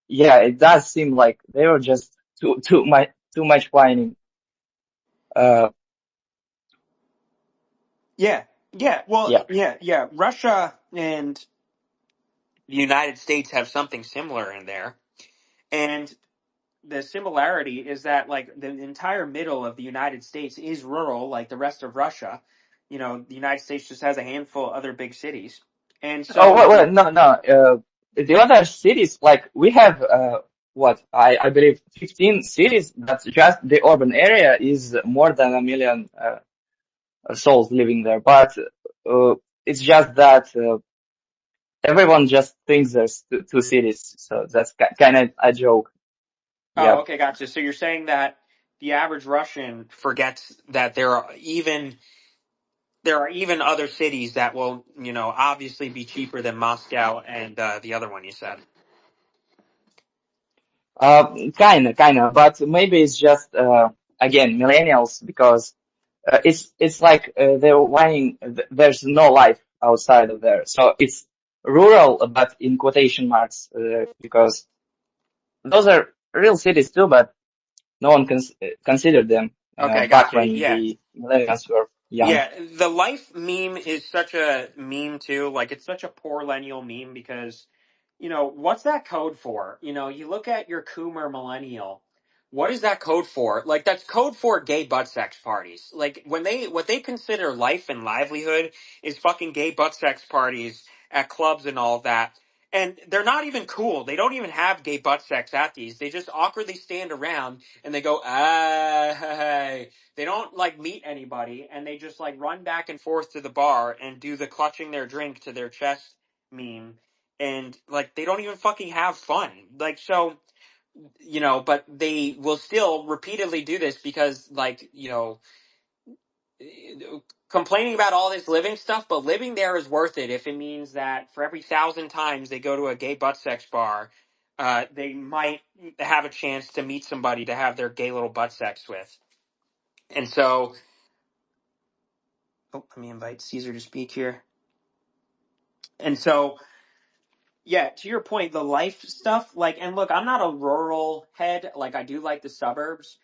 yeah, it does seem like they were just too much whining. Uh, Yeah. Yeah. Well, yeah. yeah. Russia and the United States have something similar in there. And the similarity is that like the entire middle of the United States is rural, like the rest of Russia. You know, the United States just has a handful of other big cities, and Oh, so wait, no, no. The other cities, like we have, what I believe 15 cities. That's just the urban area is more than a million souls living there. But it's just that everyone just thinks there's two cities. So that's kind of a joke. oh, Yeah. okay, gotcha. So you're saying that the average Russian forgets that there are even other cities that will, obviously be cheaper than Moscow and the other one you said. Kinda, but maybe it's just again millennials because it's like they're whining. There's no life outside of there, so it's rural, but in quotation marks, because those are real cities too, but no one considered them Okay, back gotcha. when Yeah. the millennials were young. Yeah, the life meme is such a meme too. Like it's such a Poorllennial meme because, what's that code for? You look at your Coomer millennial. What is that code for? Like that's code for gay butt sex parties. Like what they consider life and livelihood is fucking gay butt sex parties at clubs and all of that. And they're not even cool. They don't even have gay butt sex at these. They just awkwardly stand around and they go, hey. They don't like meet anybody and they just like run back and forth to the bar and do the clutching their drink to their chest meme. And like they don't even fucking have fun. Like so, but they will still repeatedly do this because like, complaining about all this living stuff, but living there is worth it if it means that for every 1,000 times they go to a gay butt sex bar, they might have a chance to meet somebody to have their gay little butt sex with. And so, let me invite Caesar to speak here. And so, yeah, to your point, the life stuff, like, and look, I'm not a rural head. Like, I do like the suburbs.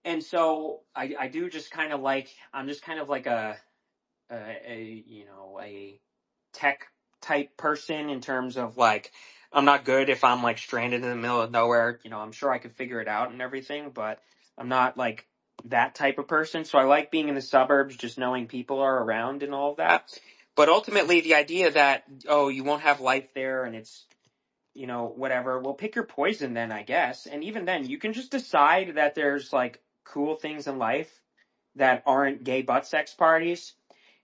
And so I do just kind of like, I'm just kind of like a tech type person in terms of like I'm not good if I'm like stranded in the middle of nowhere. I'm sure I could figure it out and everything, but I'm not like that type of person. So I like being in the suburbs, just knowing people are around and all of that. But ultimately, the idea that you won't have life there and it's whatever. Well, pick your poison then, I guess. And even then, you can just decide that there's like cool things in life that aren't gay butt sex parties.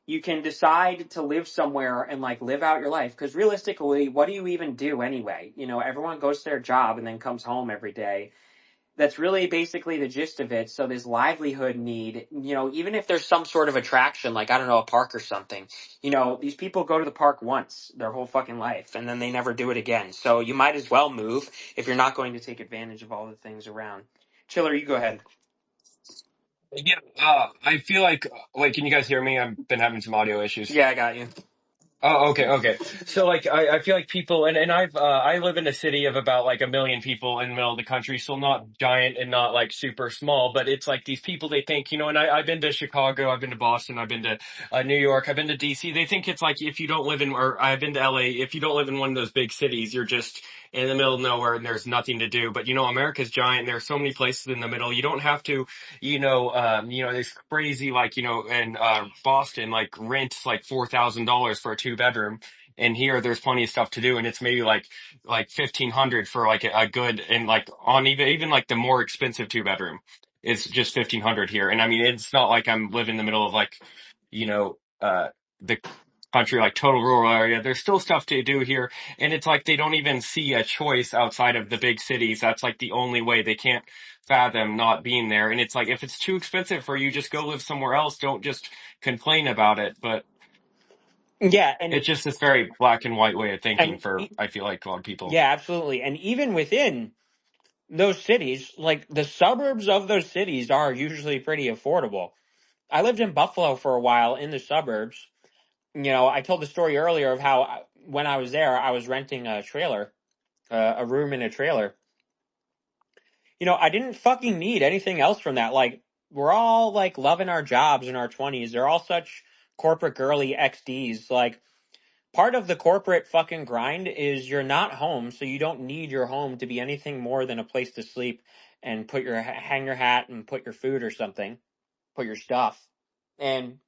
You can decide to live somewhere and like live out your life because realistically, what do you even do anyway? Everyone goes to their job and then comes home every day. That's really basically the gist of it. So this livelihood need, even if there's some sort of attraction, like I don't know, a park or something, these people go to the park once their whole fucking life and then they never do it again. So you might as well move if you're not going to take advantage of all the things around. Chiller, you go ahead. Yeah, I feel like, wait, can you guys hear me? I've been having some audio issues. Yeah, I got you. Oh, okay, okay. So like I feel like people and I live in a city of about like a million people in the middle of the country, so not giant and not like super small, but it's like these people they think, and I've been to Chicago, I've been to Boston, I've been to New York, I've been to DC. They think it's like if you don't live in or I've been to LA, if you don't live in one of those big cities, you're just in the middle of nowhere and there's nothing to do. But America's giant and there are so many places in the middle. You don't have to it's crazy like, in Boston, like rent like $4,000 for a two bedroom. and here there's plenty of stuff to do, and it's maybe like 1,500 for like a good, and like on even like the more expensive two bedroom, it's just 1,500 here. And I mean, it's not like I'm living in the middle of like, the country, like total rural area. There's still stuff to do here, and it's like they don't even see a choice outside of the big cities. That's like the only way. They can't fathom not being there. And it's like, if it's too expensive for you, just go live somewhere else. Don't just complain about it. But Yeah, it's just this very black and white way of thinking and for, I feel like, a lot of people. yeah, absolutely. And even within those cities, like the suburbs of those cities are usually pretty affordable. I lived in Buffalo for a while in the suburbs. I told the story earlier of how when I was there, I was renting a trailer, a room in a trailer. I didn't fucking need anything else from that. Like, we're all like loving our jobs in our 20s. They're all such corporate girly XDs. Like, part of the corporate fucking grind is you're not home, so you don't need your home to be anything more than a place to sleep and hang your hat and put your food or something, put your stuff. And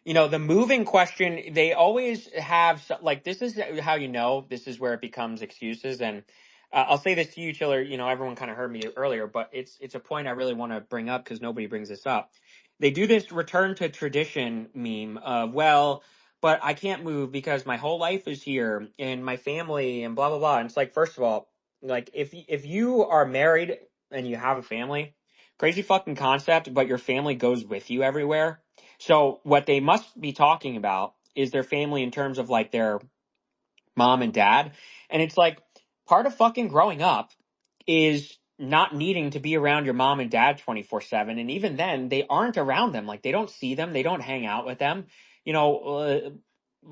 the moving question, they always have, like, this is how this is where it becomes excuses. And I'll say this to you, Chiller, everyone kind of heard me earlier, but it's a point I really want to bring up because nobody brings this up. They do this return to tradition meme of, well, but I can't move because my whole life is here and my family and blah, blah, blah. And it's like, first of all, like, if you are married and you have a family, crazy fucking concept, but your family goes with you everywhere. So what they must be talking about is their family in terms of like their mom and dad. And it's like, part of fucking growing up is not needing to be around your mom and dad 24/7. And even then, they aren't around them. Like, they don't see them, they don't hang out with them.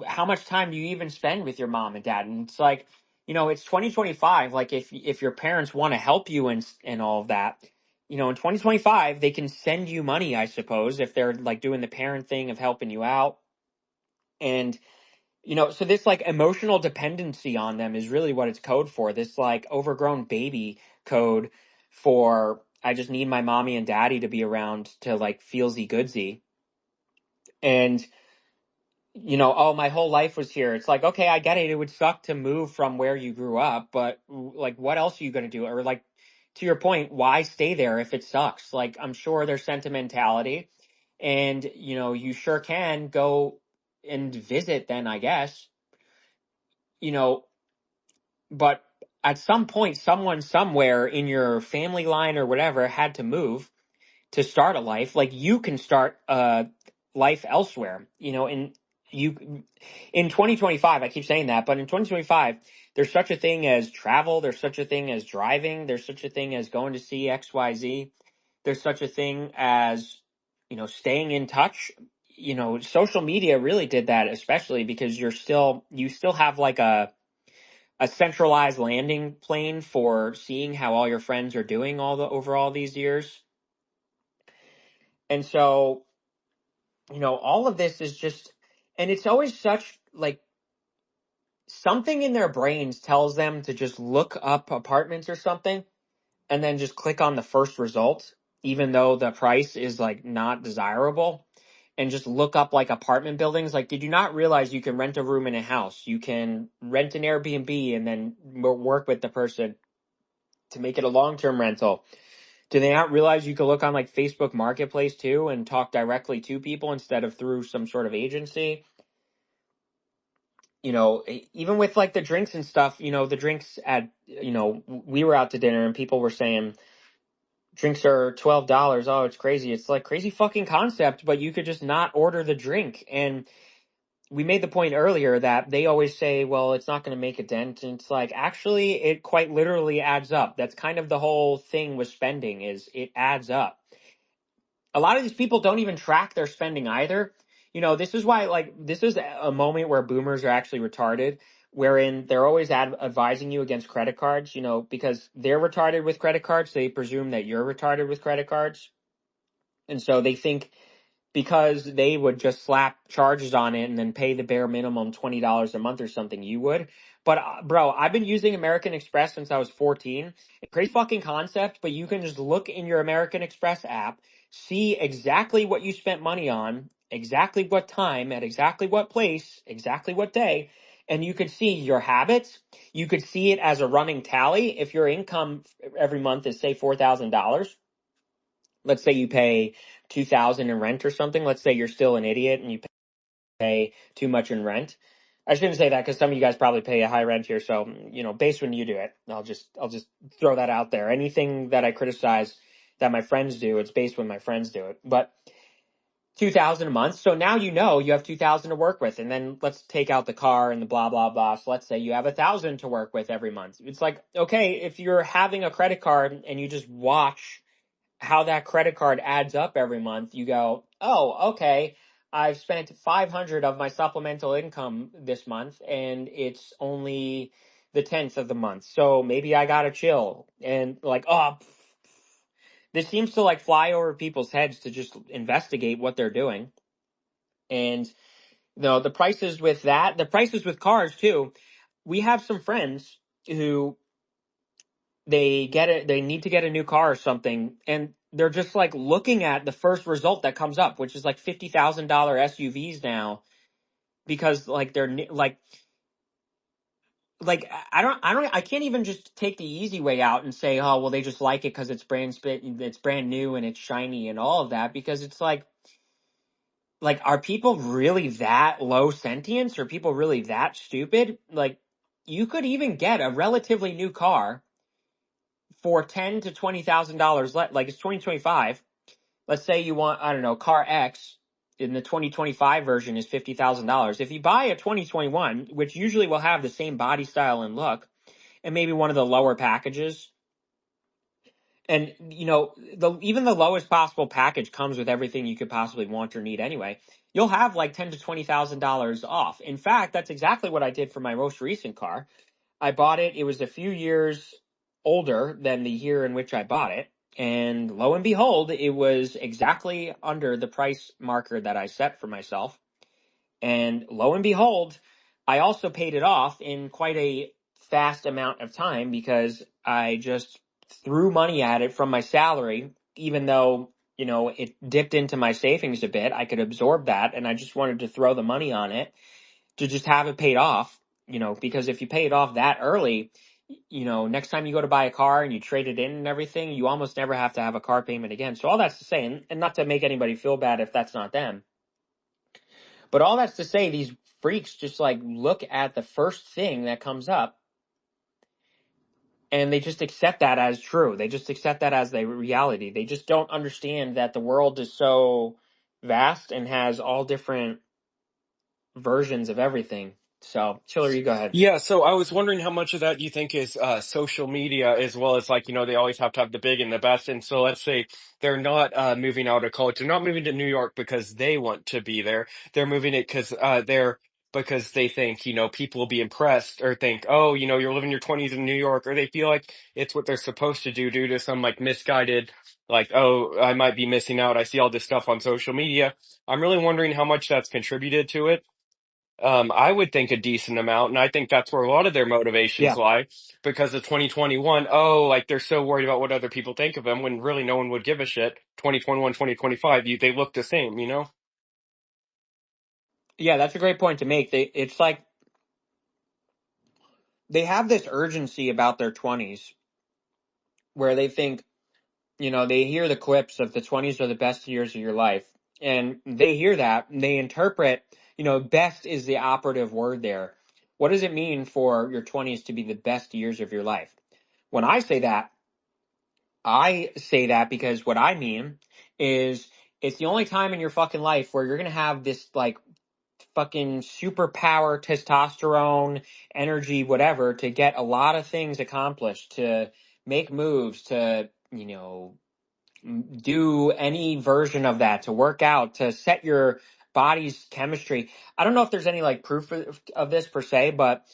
How much time do you even spend with your mom and dad? And it's like, it's 2025. Like, if your parents want to help you and all of that, in 2025 they can send you money, I suppose, if they're like doing the parent thing of helping you out. And so this like emotional dependency on them is really what it's code for. This like overgrown baby code for, I just need my mommy and daddy to be around to like feelsy goodsy. And oh, my whole life was here. It's like, okay, I get it. It would suck to move from where you grew up, but like, what else are you going to do? Or like, to your point, why stay there if it sucks? Like, I'm sure there's sentimentality, and you sure can go and visit then, I guess, you know, but at some point, someone somewhere in your family line or whatever had to move to start a life. Like, you can start a life elsewhere, and you in 2025, I keep saying that, but in 2025, there's such a thing as travel, there's such a thing as driving, there's such a thing as going to see XYZ, there's such a thing as staying in touch. Social media really did that, especially because you still have like a centralized landing plane for seeing how all your friends are doing over all these years. And so, all of this is just, and it's always such like, something in their brains tells them to just look up apartments or something and then just click on the first result, even though the price is like not desirable, and just look up like apartment buildings. Like, did you not realize you can rent a room in a house? You can rent an Airbnb and then work with the person to make it a long-term rental. Do they not realize you could look on like Facebook Marketplace too and talk directly to people instead of through some sort of agency? Even with like the drinks and stuff, the drinks we were out to dinner and people were saying drinks are $12. Oh, it's crazy. It's like crazy fucking concept, but you could just not order the drink. And we made the point earlier that they always say, well, it's not going to make a dent. And it's like, actually, it quite literally adds up. That's kind of the whole thing with spending, is it adds up. A lot of these people don't even track their spending either. This is why, like, this is a moment where boomers are actually retarded, wherein they're always advising you against credit cards, because they're retarded with credit cards. They presume that you're retarded with credit cards. And so they think because they would just slap charges on it and then pay the bare minimum $20 a month or something, you would. But bro, I've been using American Express since I was 14. Crazy fucking concept, but you can just look in your American Express app, see exactly what you spent money on exactly what time, at exactly what place, exactly what day, and you could see your habits. You could see it as a running tally. If your income every month is say $4,000, let's say you pay 2,000 in rent or something. Let's say you're still an idiot and you pay too much in rent. I shouldn't say that because some of you guys probably pay a high rent here. So, based when you do it, I'll just throw that out there. Anything that I criticize that my friends do, it's based when my friends do it. But 2,000 a month. So now you have 2,000 to work with. And then let's take out the car and the blah, blah, blah. So let's say you have 1,000 to work with every month. It's like, okay, if you're having a credit card and you just watch how that credit card adds up every month, you go, oh, okay, I've spent 500 of my supplemental income this month and it's only the 10th of the month. So maybe I gotta chill. And like, oh, this seems to like fly over people's heads to just investigate what they're doing. And the prices with that, the prices with cars too. We have some friends who they need to get a new car or something, and they're just like looking at the first result that comes up, which is like $50,000 SUVs now, because like they're like I can't even just take the easy way out and say, oh well, they just like it because it's brand new and it's shiny and all of that, because it's like, are people really that low sentience? Are people really that stupid? Like, you could even get a relatively new car for $10,000 to $20,000. Like, it's 2025. Let's say you want, I don't know, car X in the 2025 version is $50,000. If you buy a 2021, which usually will have the same body style and look, and maybe one of the lower packages, and even the lowest possible package comes with everything you could possibly want or need anyway, you'll have like $10,000 to $20,000 off. In fact, that's exactly what I did for my most recent car. I bought it. It was a few years older than the year in which I bought it. And lo and behold, it was exactly under the price marker that I set for myself. And lo and behold, I also paid it off in quite a fast amount of time because I just threw money at it from my salary, even though, it dipped into my savings a bit. I could absorb that, and I just wanted to throw the money on it to just have it paid off, because if you pay it off that early, next time you go to buy a car and you trade it in and everything, you almost never have to have a car payment again. So all that's to say, and not to make anybody feel bad if that's not them, but all that's to say, these freaks just like look at the first thing that comes up and they just accept that as true. They just accept that as the reality. They just don't understand that the world is so vast and has all different versions of everything. So, Chiller, you go ahead. Yeah, so I was wondering how much of that you think is social media, as well as like, they always have to have the big and the best. And so let's say they're not moving out of college. They're not moving to New York because they want to be there. They're moving it because they think, people will be impressed, or think, oh, you're living your 20s in New York, or they feel like it's what they're supposed to do due to some like misguided, like, oh, I might be missing out. I see all this stuff on social media. I'm really wondering how much that's contributed to it. I would think a decent amount, and I think that's where a lot of their motivations Yeah. lie, because of 2021, oh, like they're so worried about what other people think of them when really no one would give a shit. 2021, 2025, they look the same, you know? Yeah, that's a great point to make. It's like they have this urgency about their 20s where they think, they hear the clips of the 20s are the best years of your life. And they hear that and they interpret, best is the operative word there. What does it mean for your 20s to be the best years of your life? When I say that because what I mean is it's the only time in your fucking life where you're going to have this like fucking superpower testosterone energy, whatever, to get a lot of things accomplished, to make moves, to, do any version of that, to work out, to set your body's chemistry. I don't know if there's any like proof of this per se, but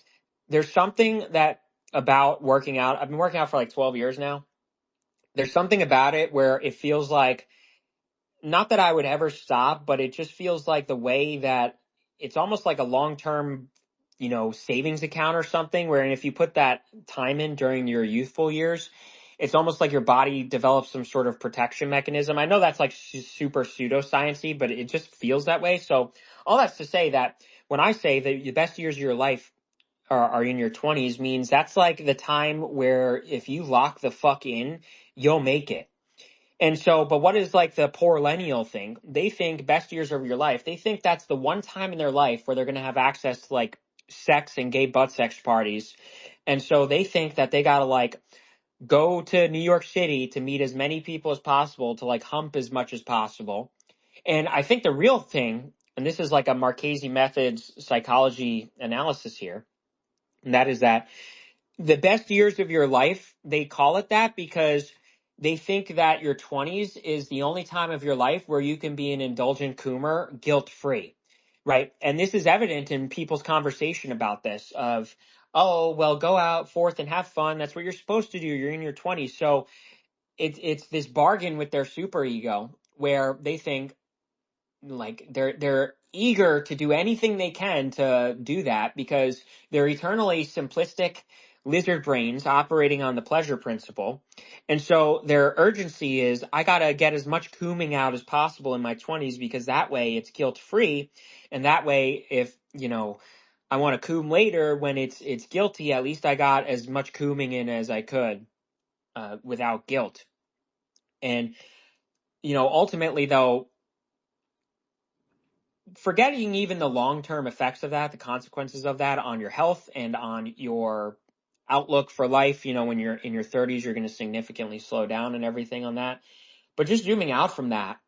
there's something that about working out. I've been working out for like 12 years now. There's something about it where it feels like, not that I would ever stop, but it just feels like the way that it's almost like a long-term, savings account or something, where if you put that time in during your youthful years, it's almost like your body develops some sort of protection mechanism. I know that's like super pseudoscience-y, but it just feels that way. So all that's to say that when I say that the best years of your life are in your 20s, means that's like the time where if you lock the fuck in, you'll make it. And so, but what is like the Poorllennial thing? They think best years of your life. They think that's the one time in their life where they're going to have access to like sex and gay butt sex parties. And so they think that they got to like go to New York City to meet as many people as possible, to like hump as much as possible. And I think the real thing, and this is like a Marchese Methods psychology analysis here, and that is that the best years of your life, they call it that because they think that your 20s is the only time of your life where you can be an indulgent coomer guilt free, right? And this is evident in people's conversation about this of, oh, well, go out forth and have fun. That's what you're supposed to do. You're in your 20s. So it's this bargain with their super ego where they think, like they're eager to do anything they can to do that because they're eternally simplistic lizard brains operating on the pleasure principle. And so their urgency is, I got to get as much cooming out as possible in my 20s because that way it's guilt free. And that way, if, I want to coom later when it's guilty, at least I got as much cooming in as I could, without guilt. And, ultimately though, forgetting even the long-term effects of that, the consequences of that on your health and on your outlook for life, when you're in your 30s, you're going to significantly slow down and everything on that. But just zooming out from that,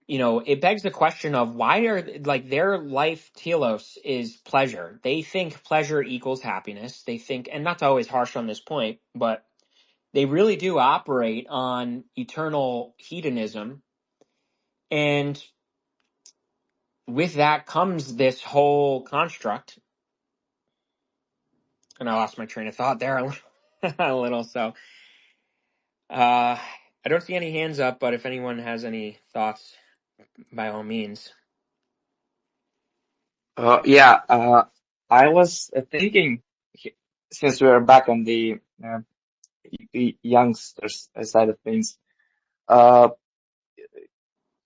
it begs the question of why are like their life telos is pleasure. They think pleasure equals happiness. They think, and not to always harsh on this point, but they really do operate on eternal hedonism. And with that comes this whole construct. And I lost my train of thought there a little. So I don't see any hands up, but if anyone has any thoughts, by all means. Yeah, I was thinking, since we are back on the youngsters side of things, uh,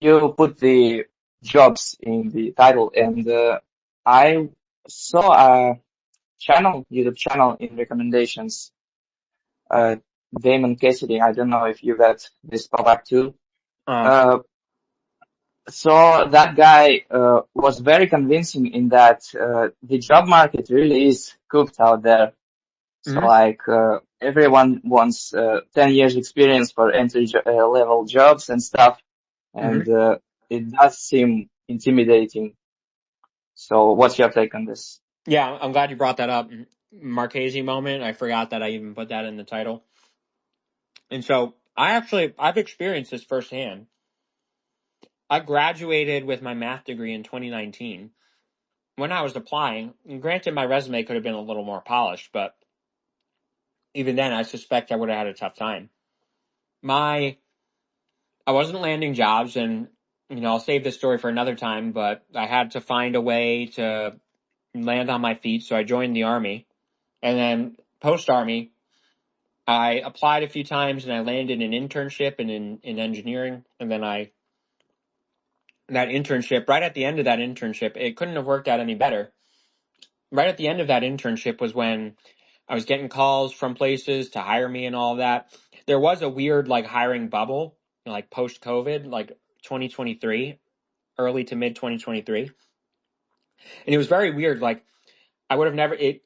you put the jobs in the title, and I saw a YouTube channel in recommendations. Uh, Damon Cassidy. I don't know if you got this pop up too. Oh. Uh, so that guy was very convincing in that the job market really is cooked out there. So Mm-hmm. like everyone wants 10 years experience for entry level jobs and stuff, Mm-hmm. and it does seem intimidating. So what's your take on this? Yeah, I'm glad you brought that up. Marchese moment. I forgot that I even put that in the title. And so I've experienced this firsthand. I graduated with my math degree in 2019. When I was applying, and granted my resume could have been a little more polished, but even then I suspect I would have had a tough time. I wasn't landing jobs, and I'll save this story for another time, but I had to find a way to land on my feet, so I joined the Army. And then post Army, I applied a few times and I landed an internship in engineering. And then that internship, right at the end of that internship, it couldn't have worked out any better. Right at the end of that internship was when I was getting calls from places to hire me and all of that. There was a weird like hiring bubble, like post COVID, like 2023, early to mid 2023. And it was very weird. Like I would have never, it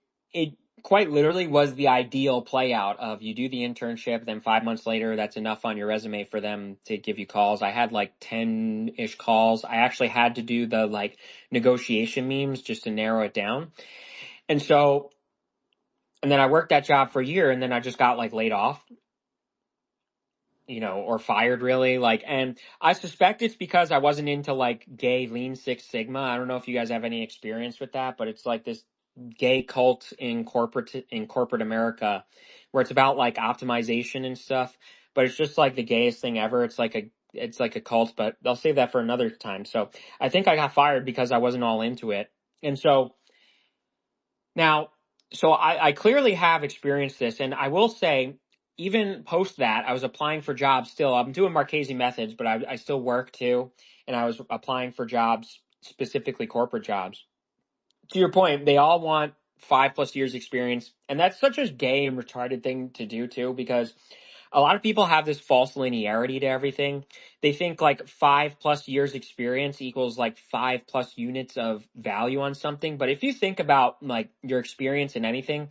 quite literally was the ideal play out of you do the internship, then 5 months later, that's enough on your resume for them to give you calls. I had like 10-ish calls. I actually had to do the like negotiation memes just to narrow it down. And so, and then I worked that job for a year and then I just got like laid off, or fired really. Like, and I suspect it's because I wasn't into like gay Lean Six Sigma. I don't know if you guys have any experience with that, but it's like this gay cult in corporate America where it's about like optimization and stuff, but it's just like the gayest thing ever. It's like a cult, but I'll save that for another time. So I think I got fired because I wasn't all into it. And so now, so I clearly have experienced this, and I will say even post that, I was applying for jobs still. I'm doing Marchese methods, but I still work too. And I was applying for jobs, specifically corporate jobs. To your point, they all want 5+ years experience. And that's such a gay and retarded thing to do too, because a lot of people have this false linearity to everything. They think like 5+ years experience equals like 5+ units of value on something. But if you think about like your experience in anything,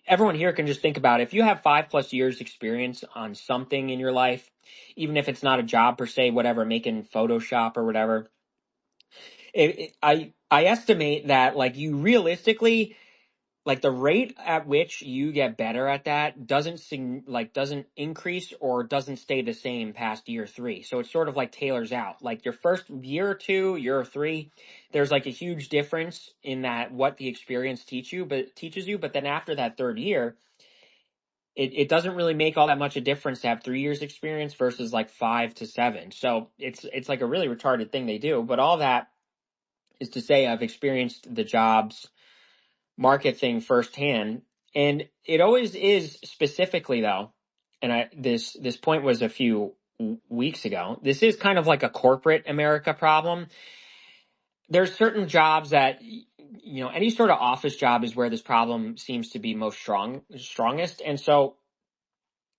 everyone here can just think about it. If you have 5+ years experience on something in your life, even if it's not a job per se, whatever, making Photoshop or whatever, I estimate that like you realistically, like the rate at which you get better at that doesn't increase or doesn't stay the same past year 3. So it's sort of like tailors out. Like your first year or 2, year or 3, there's like a huge difference in that what the experience teaches you. But then after that 3rd year, it doesn't really make all that much a difference to have 3 years experience versus like 5 to 7. So it's like a really retarded thing they do. But all that is to say I've experienced the jobs market thing firsthand. And it always is specifically though, and this point was a few weeks ago. This is kind of like a corporate America problem. There's certain jobs that any sort of office job is where this problem seems to be strongest. And so,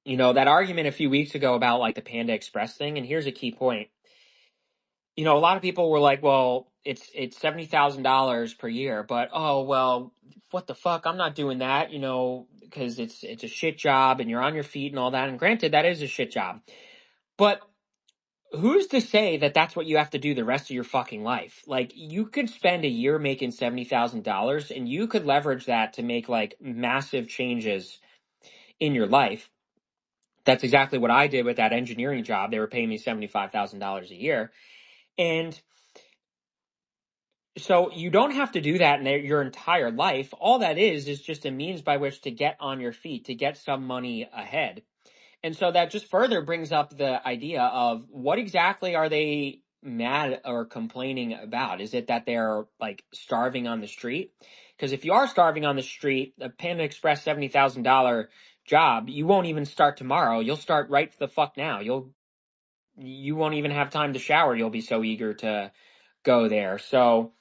that argument a few weeks ago about like the Panda Express thing, and here's a key point. A lot of people were like, well, it's $70,000 per year, but oh well, what the fuck? I'm not doing that, because it's a shit job and you're on your feet and all that. And granted, that is a shit job, but who's to say that that's what you have to do the rest of your fucking life? Like, you could spend a year making $70,000 and you could leverage that to make like massive changes in your life. That's exactly what I did with that engineering job. They were paying me $75,000 a year. And so you don't have to do that in your entire life. All that is just a means by which to get on your feet, to get some money ahead. And so that just further brings up the idea of what exactly are they mad or complaining about? Is it that they're like starving on the street? Because if you are starving on the street, a Panda Express $70,000 job, you won't even start tomorrow. You'll start right the fuck now. You won't even have time to shower. You'll be so eager to go there. So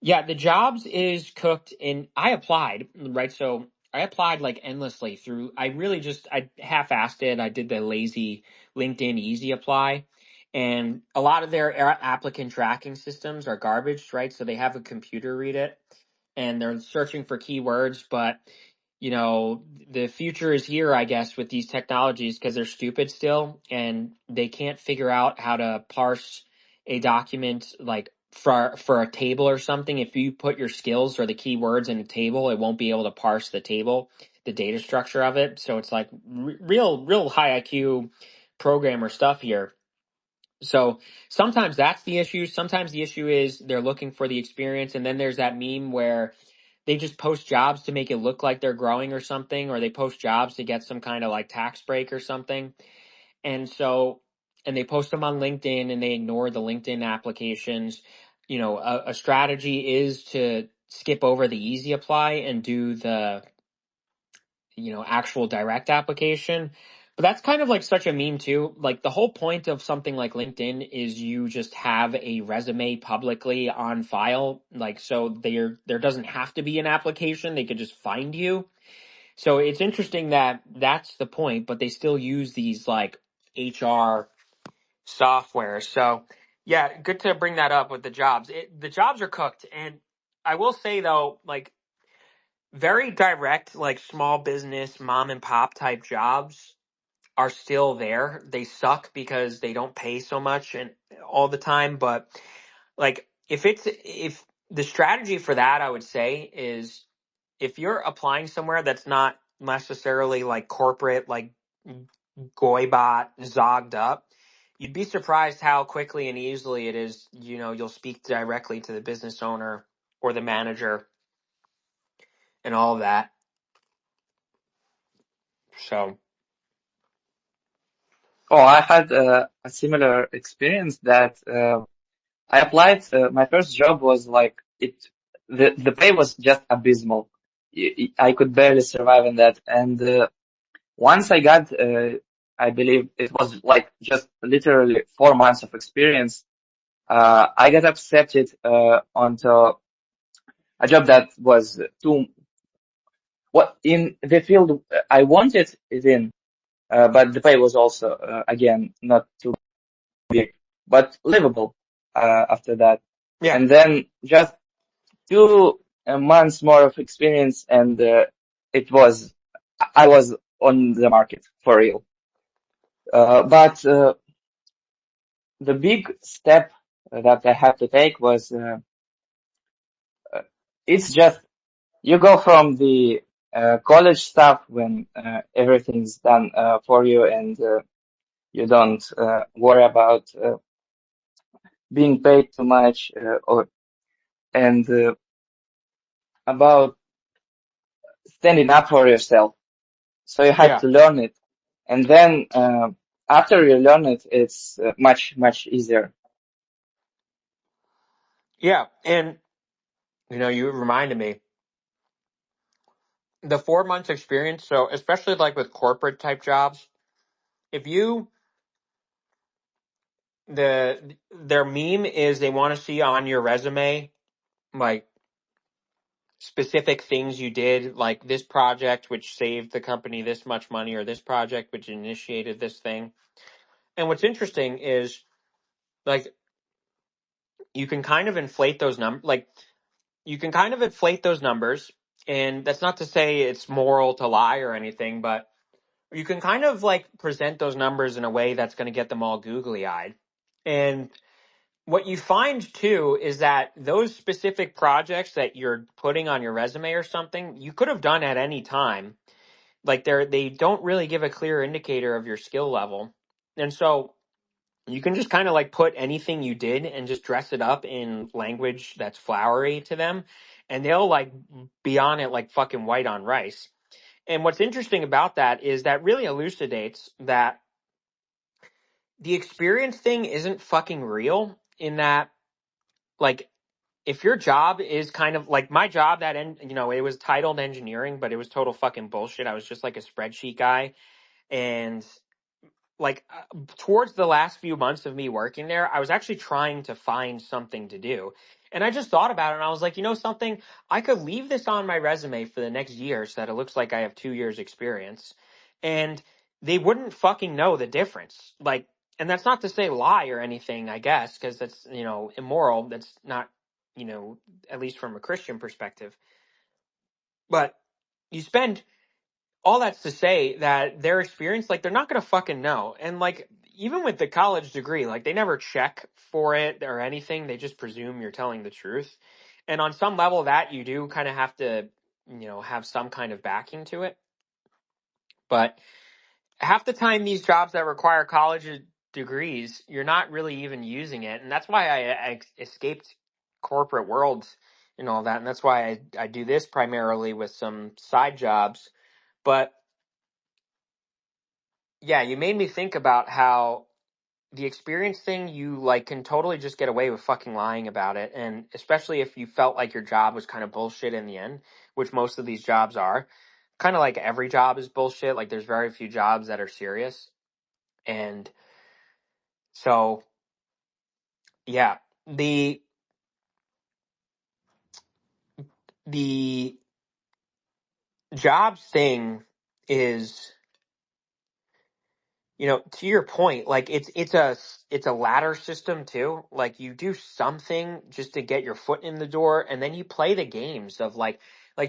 yeah, the jobs is cooked and I applied, right? So I applied like endlessly I half-assed it. I did the lazy LinkedIn easy apply, and a lot of their applicant tracking systems are garbage, right? So they have a computer read it and they're searching for keywords, but the future is here, I guess, with these technologies because they're stupid still and they can't figure out how to parse a document like for a table or something. If you put your skills or the keywords in a table, it won't be able to parse the table, the data structure of it. So it's like real high IQ programmer stuff here. So sometimes that's the issue. Sometimes the issue is they're looking for the experience. And then there's that meme where they just post jobs to make it look like they're growing or something, or they post jobs to get some kind of like tax break or something. And so, and they post them on LinkedIn and they ignore the LinkedIn applications. A strategy is to skip over the easy apply and do the, actual direct application. But that's kind of like such a meme too. Like the whole point of something like LinkedIn is you just have a resume publicly on file. Like, so there doesn't have to be an application. They could just find you. So it's interesting that that's the point, but they still use these like HR software. So yeah, good to bring that up with the jobs. The jobs are cooked. And I will say though, like very direct, like small business, mom and pop type jobs are still there. They suck because they don't pay so much and all the time. But like if the strategy for that, I would say is if you're applying somewhere that's not necessarily like corporate, like Goybot zogged up, you'd be surprised how quickly and easily it is, you'll speak directly to the business owner or the manager and all of that. So, Oh, I had a similar experience that I applied. My first job was like the pay was just abysmal. I could barely survive in that, and once I got, I believe it was like just literally 4 months of experience. I got accepted onto a job that was too what in the field I wanted it in, but the pay was also again not too big, but livable after that. Yeah. And then just 2 months more of experience, and it was I was on the market for real. But the big step that I had to take was it's just you go from the college stuff when everything's done for you, and you don't worry about being paid too much or and about standing up for yourself. So you have Yeah. to learn it, and then after you learn it, it's much easier. Yeah. And, you reminded me the 4 months experience. So, especially like with corporate type jobs, if you, their meme is they want to see on your resume, like specific things you did, like this project, which saved the company this much money, or this project, which initiated this thing. And what's interesting is, like, you can kind of inflate those numbers. Like, you can kind of inflate those numbers. And that's not to say it's moral to lie or anything, but you can kind of like present those numbers in a way that's going to get them all googly eyed. And what you find too is that those specific projects that you're putting on your resume or something, you could have done at any time. Like they don't really give a clear indicator of your skill level. And so you can just kind of like put anything you did and just dress it up in language that's flowery to them, and they'll like be on it like fucking white on rice. And what's interesting about that is that really elucidates that the experience thing isn't fucking real, in that, like, if your job is kind of like my job, it was titled engineering, but it was total fucking bullshit. I was just like a spreadsheet guy. And like towards the last few months of me working there, I was actually trying to find something to do. And I just thought about it, and I was like, something, I could leave this on my resume for the next year so that it looks like I have 2 years experience. And they wouldn't fucking know the difference. Like, and that's not to say lie or anything, I guess, because that's, immoral. That's not, at least from a Christian perspective. But you spend all that's to say that their experience, like, they're not going to fucking know. And like, even with the college degree, like, they never check for it or anything. They just presume you're telling the truth. And on some level, that you do kind of have to, have some kind of backing to it. But half the time, these jobs that require college degrees, you're not really even using it. And that's why I escaped corporate worlds and all that. And that's why I do this primarily with some side jobs. But yeah, you made me think about how the experience thing, you like can totally just get away with fucking lying about it. And especially if you felt like your job was kind of bullshit in the end, which most of these jobs are. Kind of like every job is bullshit. Like there's very few jobs that are serious. And so, yeah, the the jobs thing is, to your point, like it's a ladder system too. Like you do something just to get your foot in the door, and then you play the games of like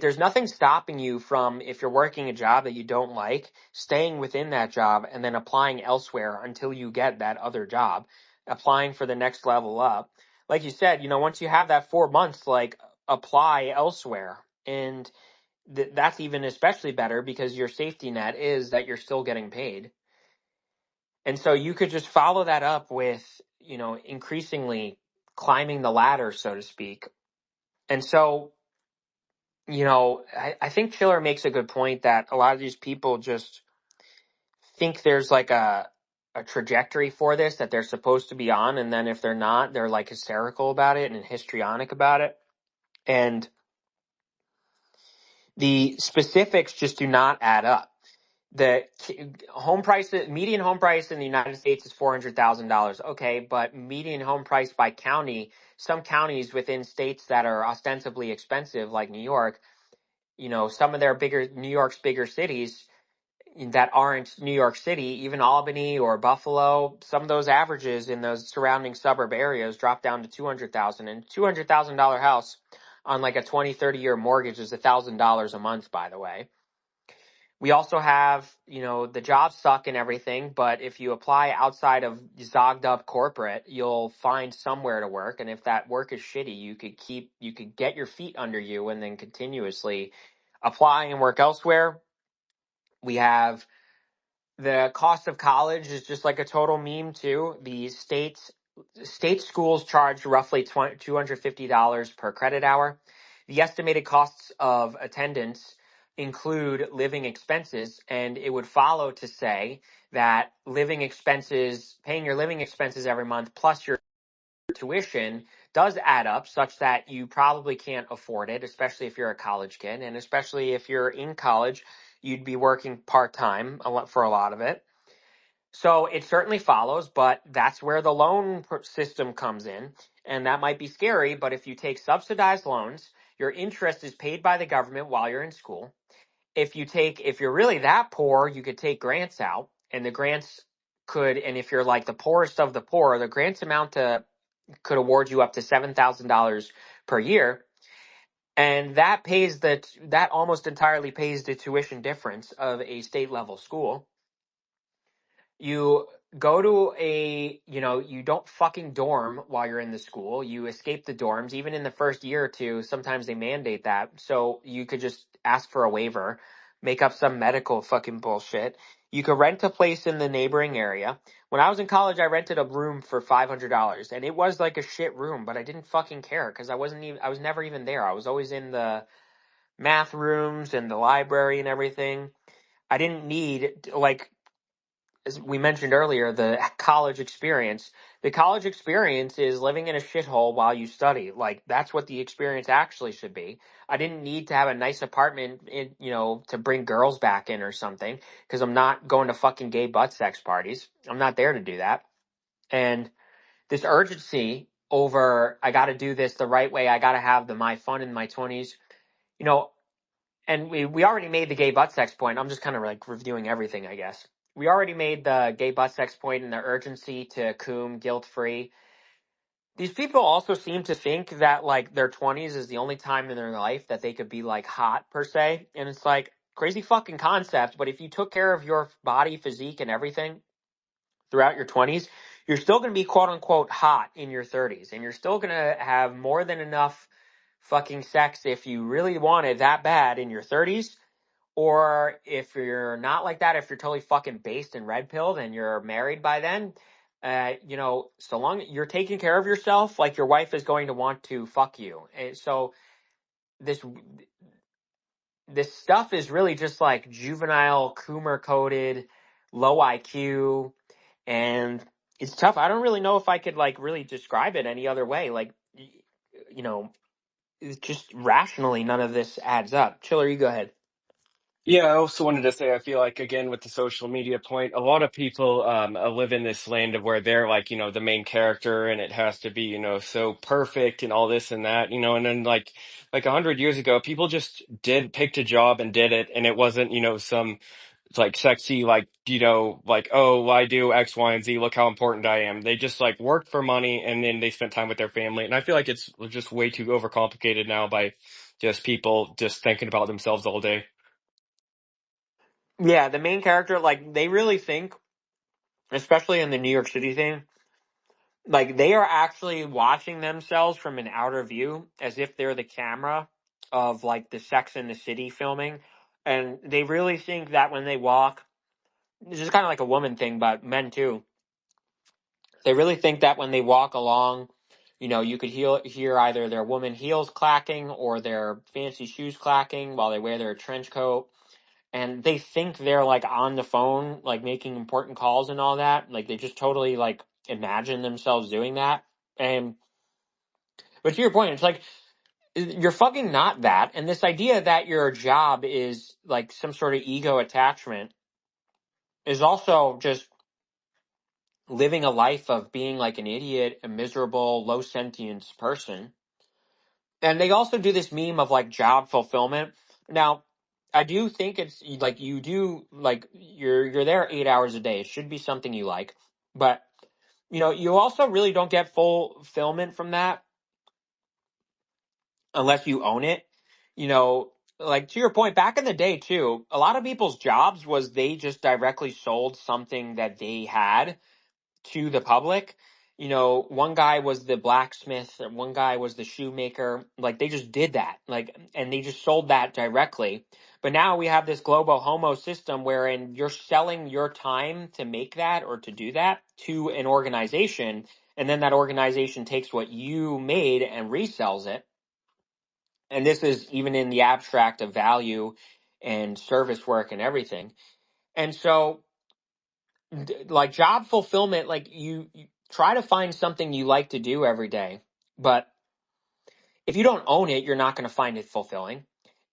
there's nothing stopping you from, if you're working a job that you don't like, staying within that job and then applying elsewhere until you get that other job, applying for the next level up. Like you said, once you have that 4 months, like, apply elsewhere. And that's even especially better because your safety net is that you're still getting paid. And so you could just follow that up with, increasingly climbing the ladder, so to speak. And so, I think Chiller makes a good point that a lot of these people just think there's like a trajectory for this that they're supposed to be on. And then if they're not, they're like hysterical about it and histrionic about it. And the specifics just do not add up. the median home price in the United States is $400,000. Okay, but median home price by county, some counties within states that are ostensibly expensive, like New York, some of their New York's bigger cities that aren't New York City, even Albany or Buffalo, some of those averages in those surrounding suburb areas drop down to 200,000, and $200,000 house on like a 20, 30-year mortgage is $1,000 a month, by the way. We also have, the jobs suck and everything, but if you apply outside of zogged up corporate, you'll find somewhere to work. And if that work is shitty, you could get your feet under you and then continuously apply and work elsewhere. We have the cost of college is just like a total meme too. The state schools charge roughly $250 per credit hour. The estimated costs of attendance include living expenses, and it would follow to say that paying your living expenses every month plus your tuition does add up such that you probably can't afford it, especially if you're a college kid, and especially if you're in college, you'd be working part-time for a lot of it. So it certainly follows, but that's where the loan system comes in. And that might be scary, but if you take subsidized loans, your interest is paid by the government while you're in school. If you're really that poor, you could take grants out, and the grants and if you're like the poorest of the poor, the grants could award you up to $7,000 per year. And that almost entirely pays the tuition difference of a state level school. You go to you don't fucking dorm while you're in the school. You escape the dorms. Even in the first year or two, sometimes they mandate that. So you could just ask for a waiver, make up some medical fucking bullshit. You could rent a place in the neighboring area. When I was in college, I rented a room for $500, and it was like a shit room, but I didn't fucking care because I was never even there. I was always in the math rooms and the library and everything. I didn't need, like, as we mentioned earlier, the college experience. The college experience is living in a shithole while you study. Like, that's what the experience actually should be. I didn't need to have a nice apartment, to bring girls back in or something, because I'm not going to fucking gay butt sex parties. I'm not there to do that. And this urgency over, I got to do this the right way. I got to have my fun in my 20s. You know, and we already made the gay butt sex point. I'm just kind of like reviewing everything, I guess. We already made the gay butt sex point and the urgency to coom guilt free. These people also seem to think that like their 20s is the only time in their life that they could be like hot per se. And it's like crazy fucking concept. But if you took care of your body, physique, and everything throughout your 20s, you're still going to be quote unquote hot in your 30s. And you're still going to have more than enough fucking sex if you really want it that bad in your 30s. Or if you're not like that, if you're totally fucking based and red pilled and you're married by then, so long you're taking care of yourself, like your wife is going to want to fuck you. And so this this stuff is really just like juvenile, coomer coded, low IQ, and it's tough. I don't really know if I could like really describe it any other way. Like, you know, it's just rationally, none of this adds up. Chiller, you go ahead. Yeah, I also wanted to say, I feel like, again, with the social media point, a lot of people live in this land of where they're like, the main character and it has to be, so perfect and all this and that, and then like 100 years ago, people just picked a job and did it. And it wasn't, some like sexy, like, like, oh, I do X, Y, and Z. Look how important I am. They just like worked for money and then they spent time with their family. And I feel like it's just way too overcomplicated now by just people just thinking about themselves all day. Yeah, the main character, like, they really think, especially in the New York City thing, like, they are actually watching themselves from an outer view as if they're the camera of, like, the Sex and the City filming. And they really think that when they walk, this is kind of like a woman thing, but men too. They really think that when they walk along, you could hear either their woman heels clacking or their fancy shoes clacking while they wear their trench coat. And they think they're like on the phone, like making important calls and all that. Like they just totally like imagine themselves doing that. And but to your point, it's like you're fucking not that. And this idea that your job is like some sort of ego attachment. is also just living a life of being like an idiot, a miserable, low sentience person. And they also do this meme of like job fulfillment. Now, I do think it's like you do like you're there 8 hours a day. It should be something you like, but you also really don't get fulfillment from that unless you own it. Like to your point, back in the day too, a lot of people's jobs was they just directly sold something that they had to the public. One guy was the blacksmith, one guy was the shoemaker. Like they just did that, like, and they just sold that directly. But now we have this global homo system wherein you're selling your time to make that or to do that to an organization, and then that organization takes what you made and resells it. And this is even in the abstract of value and service work and everything. And so like job fulfillment, like you try to find something you like to do every day, but if you don't own it, you're not going to find it fulfilling.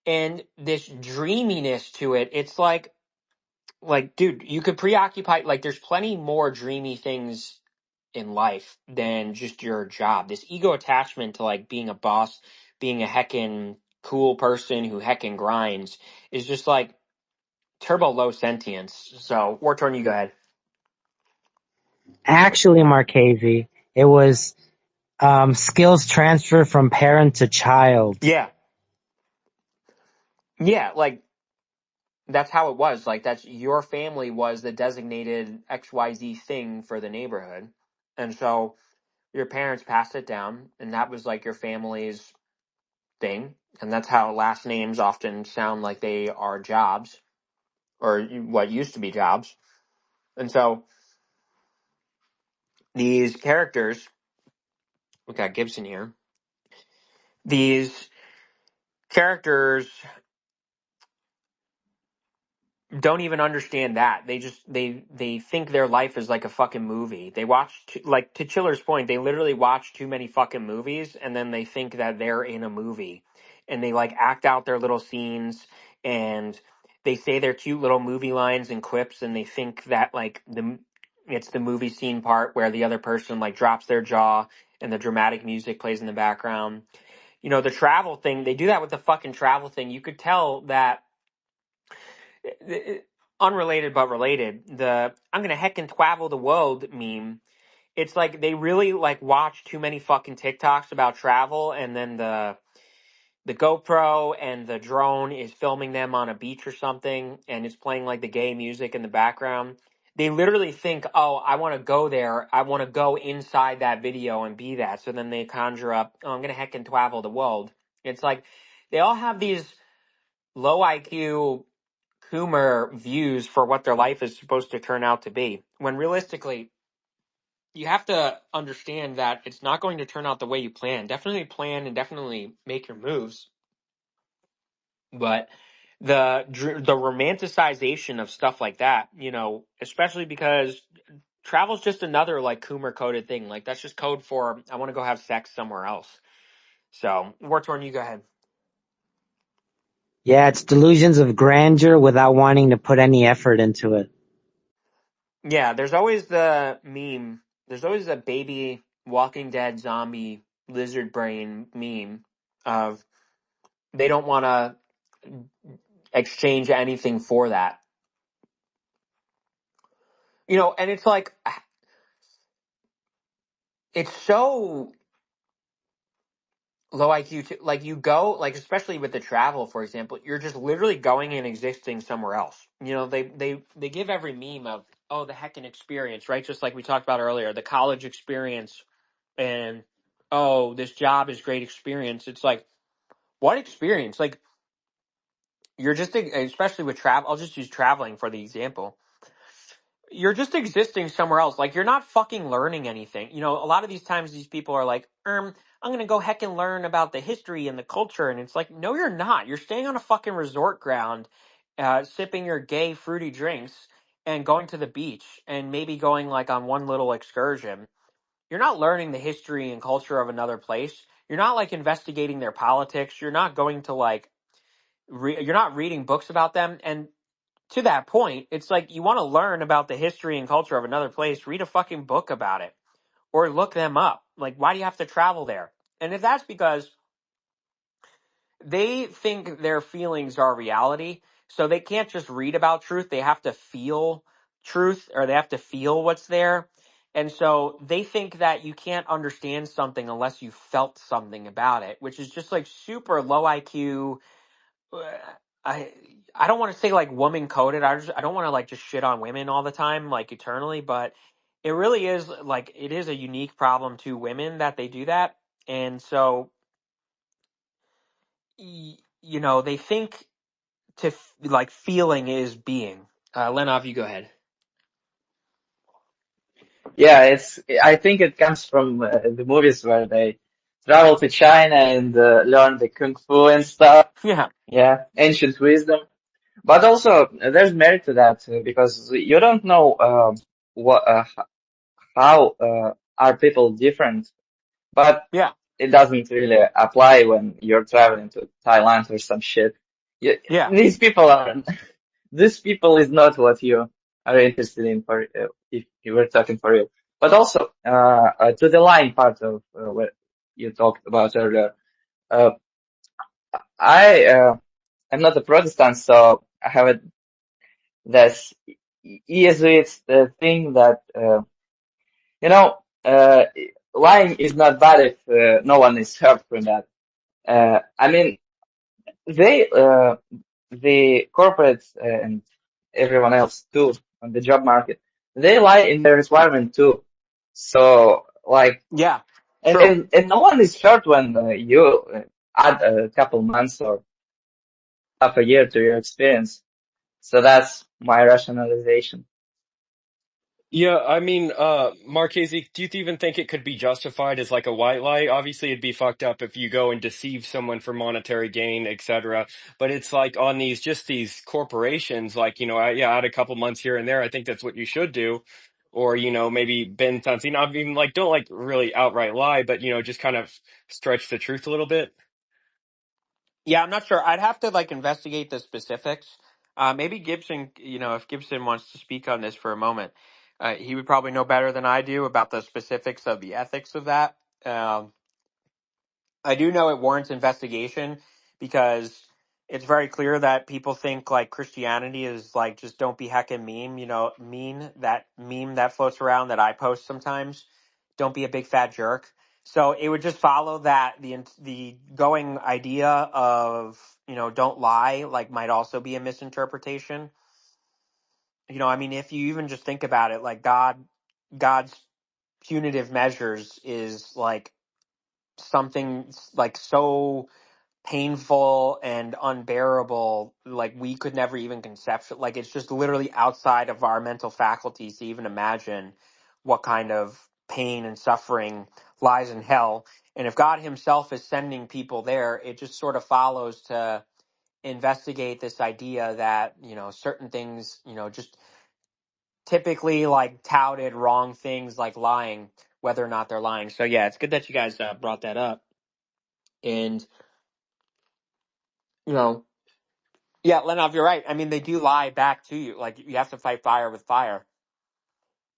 And this dreaminess to it, it's like dude, you could preoccupy, like there's plenty more dreamy things in life than just your job. This ego attachment to like being a boss, being a heckin' cool person who heckin' grinds is just like turbo low sentience. So War Torn, you go ahead. Actually, Markavi, it was skills transfer from parent to child. Yeah, like that's how it was. Like that's your family was the designated XYZ thing for the neighborhood. And so your parents passed it down and that was like your family's thing. And that's how last names often sound like they are jobs or what used to be jobs. And so these characters, we got Gibson here. These characters don't even understand that. They think their life is like a fucking movie. They watch like to Chiller's point, they literally watch too many fucking movies and then they think that they're in a movie. And they like act out their little scenes and they say their cute little movie lines and quips and they think that like it's the movie scene part where the other person like drops their jaw and the dramatic music plays in the background. The travel thing, they do that with the fucking travel thing. You could tell that unrelated but related. The I'm gonna heckin' twavel the world meme. It's like they really like watch too many fucking TikToks about travel, and then the GoPro and the drone is filming them on a beach or something, and it's playing like the gay music in the background. They literally think, "Oh, I want to go there. I want to go inside that video and be that." So then they conjure up, "Oh, I'm gonna heckin' twavel the world." It's like they all have these low IQ Coomer views for what their life is supposed to turn out to be. When realistically, you have to understand that it's not going to turn out the way you plan. Definitely plan and definitely make your moves, but the romanticization of stuff like that, especially because travel's just another like Coomer coded thing. Like that's just code for I want to go have sex somewhere else. So, Wartorn, you go ahead. Yeah, it's delusions of grandeur without wanting to put any effort into it. Yeah, there's always the meme. There's always a baby Walking Dead zombie lizard brain meme of they don't want to exchange anything for that. And it's like it's so low IQ too. Like you go, like especially with the travel, for example, you're just literally going and existing somewhere else. They give every meme of the heckin' experience, right? Just like we talked about earlier, the college experience, and this job is great experience. It's like what experience? Like you're just, especially with travel. I'll just use traveling for the example. You're just existing somewhere else. Like you're not fucking learning anything. A lot of these times these people are like, I'm gonna go heck and learn about the history and the culture, and it's like, no, you're not. You're staying on a fucking resort ground, sipping your gay fruity drinks and going to the beach and maybe going like on one little excursion. You're not learning the history and culture of another place. You're not like investigating their politics. You're not going to like you're not reading books about them. And to that point, it's like you want to learn about the history and culture of another place, read a fucking book about it or look them up. Like, why do you have to travel there? And if that's because they think their feelings are reality, so they can't just read about truth, they have to feel truth, or they have to feel what's there. And so they think that you can't understand something unless you felt something about it, which is just like super low IQ. uh, I I don't want to say like woman coded. I don't want to like just shit on women all the time like eternally, but it really is like it is a unique problem to women that they do that. And so they think like feeling is being. Lenov, you go ahead. Yeah, I think it comes from the movies where they travel to China and learn the kung fu and stuff. Yeah, Yeah, ancient wisdom. But also, there's merit to that because you don't know what how are people different, but yeah, it doesn't really apply when you're traveling to Thailand or some shit. You, yeah, these people are this people is not what you are interested in for if you were talking for real. But also to the line part of what you talked about earlier. Uh, I'm not a Protestant, so I have this Jesuits thing that you know lying is not bad if no one is hurt from that. I mean they the corporates and everyone else too on the job market, they lie in their requirement too. So like yeah. and True. and, and no one is hurt when you add a couple months or half a year to your experience. So that's my rationalization. Yeah, I mean, Marchese, do you even think it could be justified as like a white lie? Obviously, it'd be fucked up if you go and deceive someone for monetary gain, etc. But it's like on these corporations, like, yeah, add a couple months here and there. I think that's what you should do. Or, maybe bend something. I mean, like, don't like really outright lie, but, just kind of stretch the truth a little bit. Yeah, I'm not sure. I'd have to like investigate the specifics. Maybe Gibson, if Gibson wants to speak on this for a moment, he would probably know better than I do about the specifics of the ethics of that. Um, I do know it warrants investigation because it's very clear that people think like Christianity is like just don't be heckin' meme, that meme that floats around that I post sometimes. Don't be a big fat jerk. So it would just follow that the going idea of don't lie like might also be a misinterpretation. I mean, if you even just think about it, like God's punitive measures is like something like so painful and unbearable, like we could never even conceptual, like it's just literally outside of our mental faculties to even imagine what kind of pain and suffering lies in hell. And if God himself is sending people there, it just sort of follows to investigate this idea that certain things, just typically like touted wrong things like lying, whether or not they're lying. So yeah, it's good that you guys brought that up. And you know yeah, Lenov, you're right. I mean, they do lie back to you. Like, you have to fight fire with fire.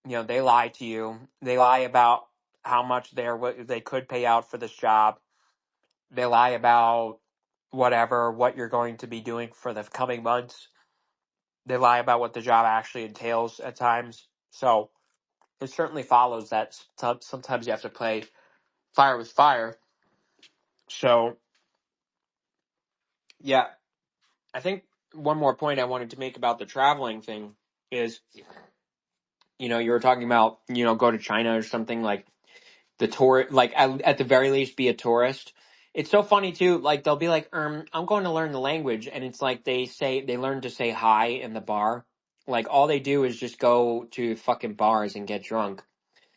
They lie to you. They lie about how much what they could pay out for this job. They lie about what you're going to be doing for the coming months. They lie about what the job actually entails at times. So it certainly follows that sometimes you have to play fire with fire. So yeah, I think one more point I wanted to make about the traveling thing is you were talking about, go to China or something like the tour, like at the very least be a tourist. It's so funny too. Like they'll be like, I'm going to learn the language. And it's like they learn to say hi in the bar. Like all they do is just go to fucking bars and get drunk.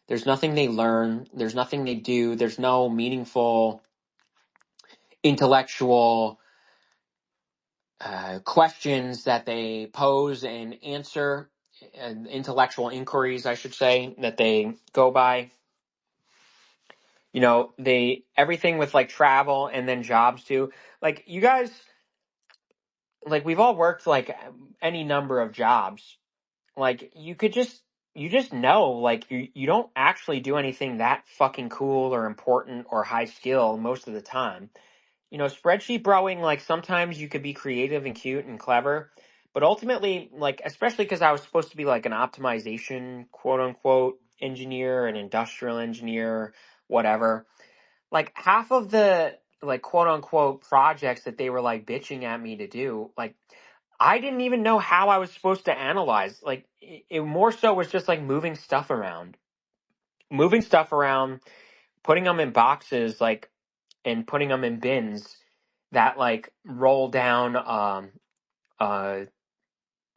There's nothing they learn. There's nothing they do. There's no meaningful intellectual questions that they pose and answer, and intellectual inquiries, I should say, that they go by. They everything with like travel and then jobs too. Like you guys, like we've all worked like any number of jobs. Like you just know like you don't actually do anything that fucking cool or important or high skill most of the time. You know, spreadsheet broing, like sometimes you could be creative and cute and clever, but ultimately, like, especially because I was supposed to be like an optimization, quote unquote, engineer, an industrial engineer, whatever. Like, half of the, like, quote unquote, projects that they were like bitching at me to do, like, I didn't even know how I was supposed to analyze. Like, it more so was just like moving stuff around, putting them in boxes, like, and putting them in bins that like roll down a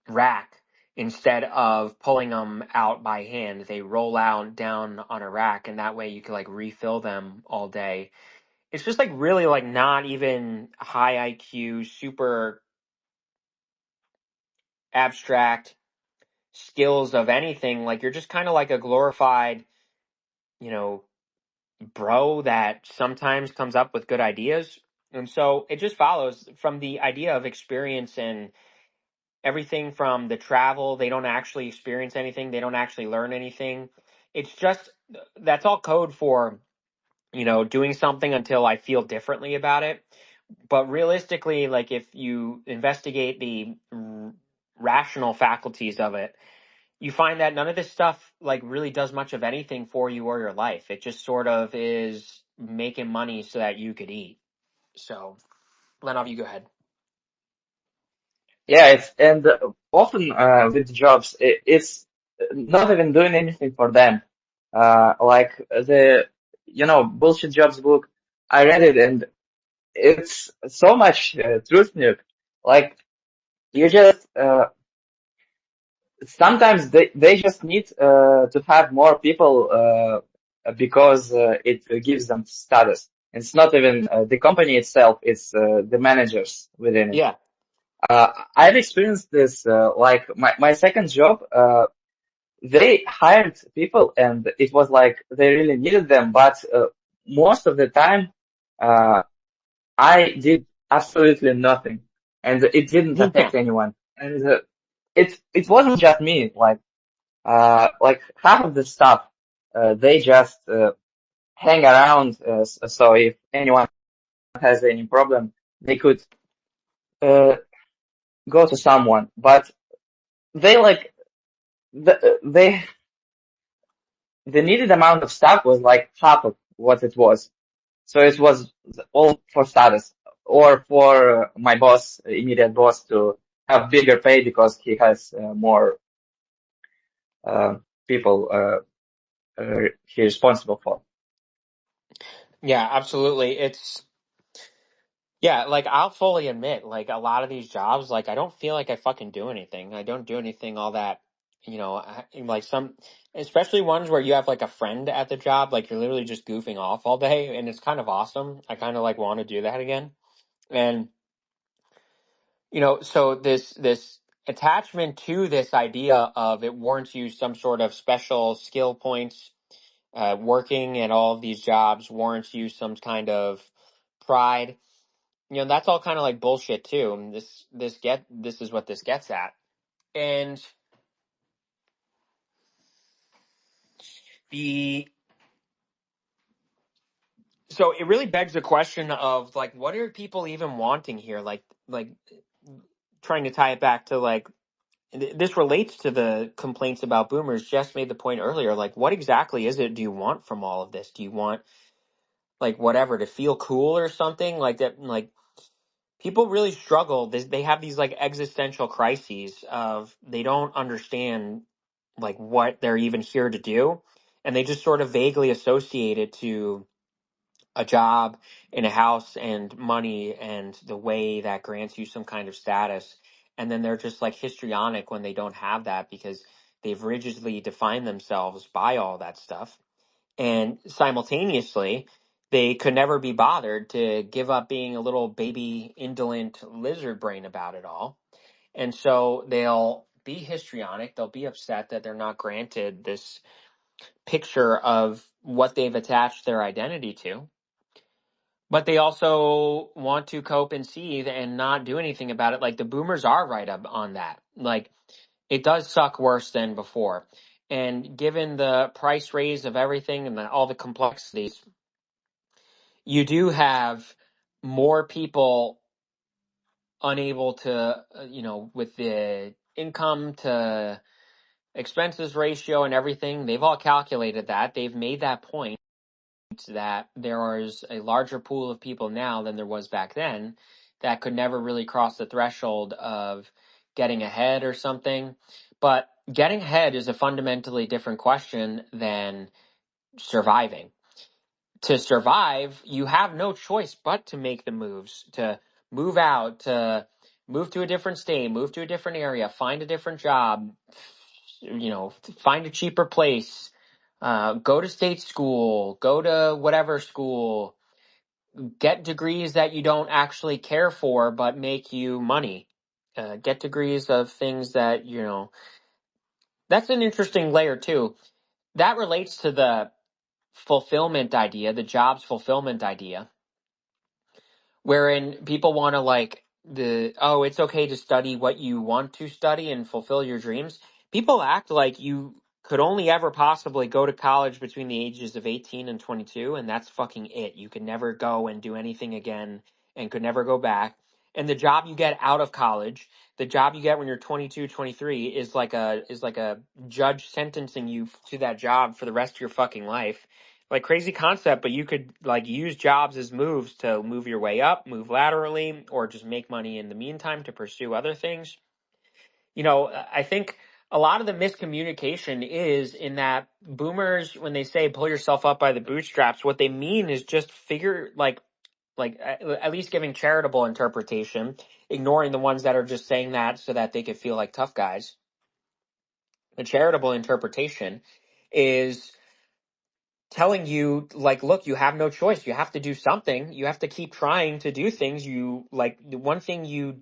rack instead of pulling them out by hand. They roll out down on a rack, and that way you can like refill them all day. It's just like really like not even high IQ, super abstract skills of anything. Like you're just kind of like a glorified, you know, bro that sometimes comes up with good ideas. And so it just follows from the idea of experience and everything from the travel. They don't actually experience anything. They don't actually learn anything. It's just, that's all code for, you know, doing something until I feel differently about it. But realistically, like if you investigate the rational faculties of it, you find that none of this stuff like really does much of anything for you or your life. It just sort of is making money so that you could eat. So, Lenov, you go ahead. Yeah, it's and often with jobs, it's not even doing anything for them. Like the bullshit jobs book, I read it and it's so much truth in it. Like you just sometimes they just need to have more people because it gives them status. It's not even the company itself; it's the managers within it. Yeah. I've experienced this, like my second job, they hired people and it was like they really needed them, but most of the time, uh, I did absolutely nothing and it didn't Yeah. affect anyone. And it wasn't just me, like half of the stuff, they just hang around, so if anyone has any problem, they could uh, go to someone, but they like, they the needed amount of stuff was like half of what it was. So it was all for status or for my boss, immediate boss, to have bigger pay because he has more uh, people he's responsible for. Yeah, absolutely. Yeah, like I'll fully admit, like a lot of these jobs, like I don't feel like I fucking do anything. I don't do anything all that, like some, especially ones where you have like a friend at the job, like you're literally just goofing off all day, and it's kind of awesome. I kind of like want to do that again. And so this attachment to this idea of it warrants you some sort of special skill points. Working at all of these jobs warrants you some kind of pride. That's all kind of like bullshit too. And this is what this gets at. And the so it really begs the question of like, what are people even wanting here? Like trying to tie it back to like, this relates to the complaints about boomers. Jess made the point earlier, like, what exactly is it do you want from all of this? Do you want like whatever to feel cool or something like that? Like, people really struggle. They have these like existential crises of they don't understand like what they're even here to do, and they just sort of vaguely associate it to a job in a house and money and the way that grants you some kind of status. And then they're just like histrionic when they don't have that because they've rigidly defined themselves by all that stuff. And simultaneously, they could never be bothered to give up being a little baby indolent lizard brain about it all. And so they'll be histrionic. They'll be upset that they're not granted this picture of what they've attached their identity to. but they also want to cope and seethe and not do anything about it. Like the boomers are right up on that. Like it does suck worse than before. And given the price raise of everything and all the complexities, you do have more people unable to, with the income to expenses ratio and everything, they've all calculated that. They've made that point that there is a larger pool of people now than there was back then that could never really cross the threshold of getting ahead or something. But getting ahead is a fundamentally different question than surviving. To survive, you have no choice but to make the moves, to move out, to move to a different state, move to a different area, find a different job, find a cheaper place, go to state school, go to whatever school, get degrees that you don't actually care for but make you money. Get degrees of things that, that's an interesting layer too. That relates to the fulfillment idea, the jobs fulfillment idea, wherein people want to it's okay to study what you want to study and fulfill your dreams. People act like you could only ever possibly go to college between the ages of 18 and 22, and that's fucking it. You could never go and do anything again and could never go back. And the job you get out of college, the job you get when you're 22, 23 is like a judge sentencing you to that job for the rest of your fucking life. Like crazy concept, but you could like use jobs as moves to move your way up, move laterally, or just make money in the meantime to pursue other things. I think a lot of the miscommunication is in that boomers, when they say pull yourself up by the bootstraps, what they mean is just figure like at least giving charitable interpretation, ignoring the ones that are just saying that so that they could feel like tough guys. The charitable interpretation is telling you like, look, you have no choice. You have to do something. You have to keep trying to do things. You like the one thing you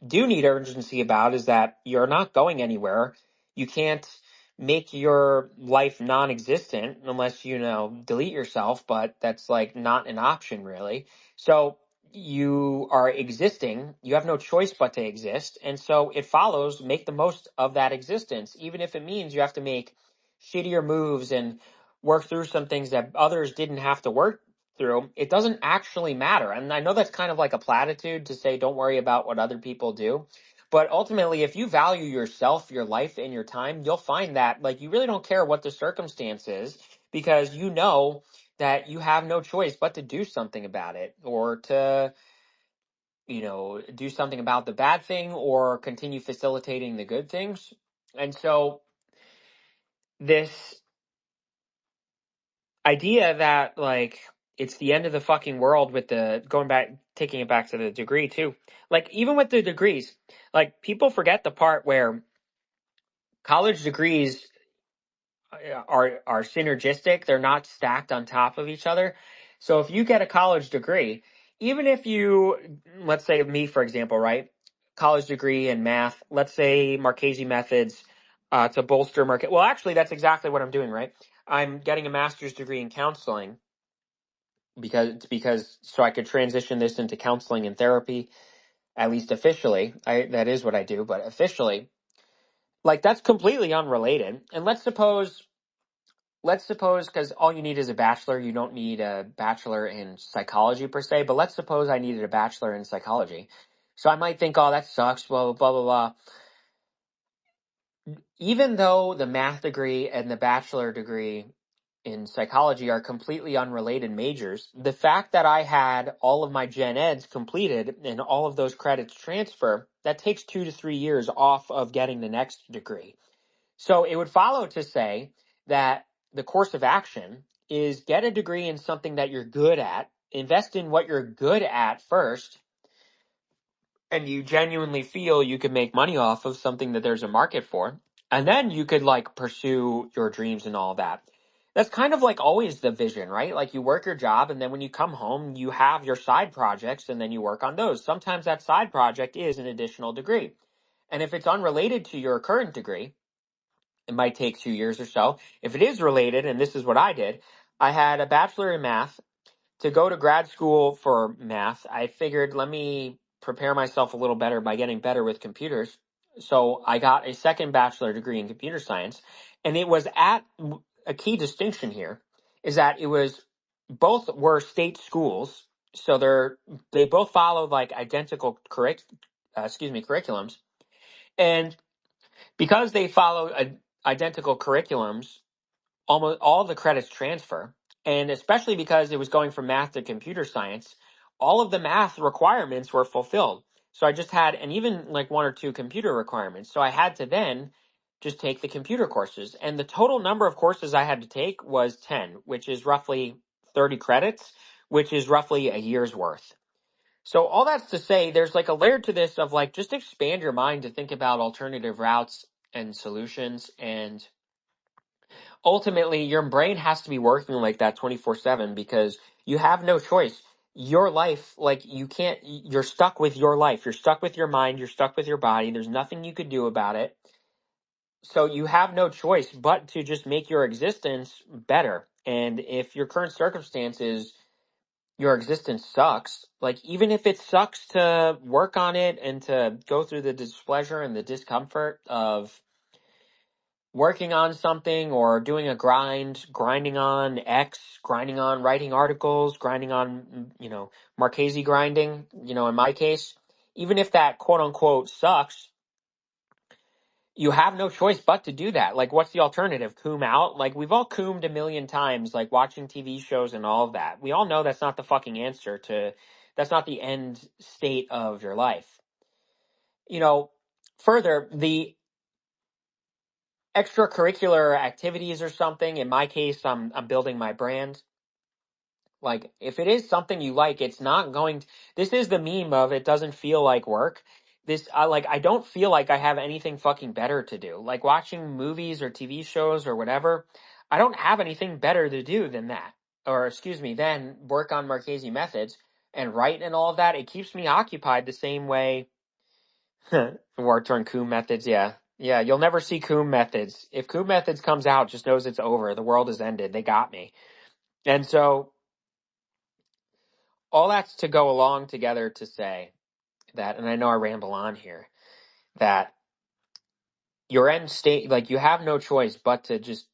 do need urgency about is that you're not going anywhere. You can't make your life non-existent unless delete yourself, but that's like not an option really. So you are existing. You have no choice but to exist. And so it follows, make the most of that existence, even if it means you have to make shittier moves and work through some things that others didn't have to work through. It doesn't actually matter. And I know that's kind of like a platitude to say, don't worry about what other people do. But ultimately, if you value yourself, your life, and your time, you'll find that like you really don't care what the circumstance is because you know that you have no choice but to do something about it or to, do something about the bad thing or continue facilitating the good things. And so this idea that like it's the end of the fucking world with the going back taking it back to the degree too, like even with the degrees, like people forget the part where college degrees are synergistic. They're not stacked on top of each other. So if you get a college degree, even if you, let's say me for example, right, college degree in math, let's say Marchese methods, to bolster market, well actually that's exactly what I'm doing, right? I'm getting a master's degree in counseling because so I could transition this into counseling and therapy, at least officially. That is what I do, but officially, like that's completely unrelated. And let's suppose because all you need is a bachelor, you don't need a bachelor in psychology per se, but let's suppose I needed a bachelor in psychology. So I might think, oh, that sucks, blah, blah, blah, blah, blah. Even though the math degree and the bachelor degree in psychology are completely unrelated majors, the fact that I had all of my gen eds completed and all of those credits transfer, that takes 2 to 3 years off of getting the next degree. So it would follow to say that the course of action is get a degree in something that you're good at, invest in what you're good at first, and you genuinely feel you could make money off of something that there's a market for, and then you could like pursue your dreams and all that. That's kind of like always the vision, right? Like you work your job and then when you come home, you have your side projects and then you work on those. Sometimes that side project is an additional degree. And if it's unrelated to your current degree, it might take 2 years or so. If it is related, and this is what I did, I had a bachelor in math to go to grad school for math, I figured let me prepare myself a little better by getting better with computers. So I got a second bachelor degree in computer science, and it was at a key distinction here is that it was both were state schools, so they both followed like identical curriculums, and because they follow identical curriculums, almost all the credits transfer. And especially because it was going from math to computer science, all of the math requirements were fulfilled. So I just had, and even like one or two computer requirements. So I had to then just take the computer courses. And the total number of courses I had to take was 10, which is roughly 30 credits, which is roughly a year's worth. So all that's to say, there's like a layer to this of like just expand your mind to think about alternative routes and solutions. And ultimately, your brain has to be working like that 24/7 because you have no choice. Your life, like you can't, you're stuck with your life. You're stuck with your mind. You're stuck with your body. There's nothing you could do about it. So you have no choice but to just make your existence better. And if your current circumstances your existence sucks, like even if it sucks to work on it and to go through the displeasure and the discomfort of working on something or doing a grinding on X, grinding on writing articles, grinding on, Marchese grinding, in my case, even if that quote unquote sucks, you have no choice but to do that. Like, what's the alternative? Coom out? Like, we've all coomed a million times, like watching TV shows and all of that. We all know that's not the fucking answer that's not the end state of your life. Further, the extracurricular activities or something, in my case, I'm building my brand. Like, if it is something you like, it's not going to, this is the meme of it doesn't feel like work. I don't feel like I have anything fucking better to do. Like watching movies or TV shows or whatever, I don't have anything better to do than that. Or, excuse me, than work on Marchese methods and write and all of that. It keeps me occupied the same way. Worked on Coom methods, yeah. Yeah, you'll never see Coom methods. If Coom methods comes out, just knows it's over. The world has ended. They got me. And so all that's to go along together to say that, and I know I ramble on here, that your end state, like you have no choice but to just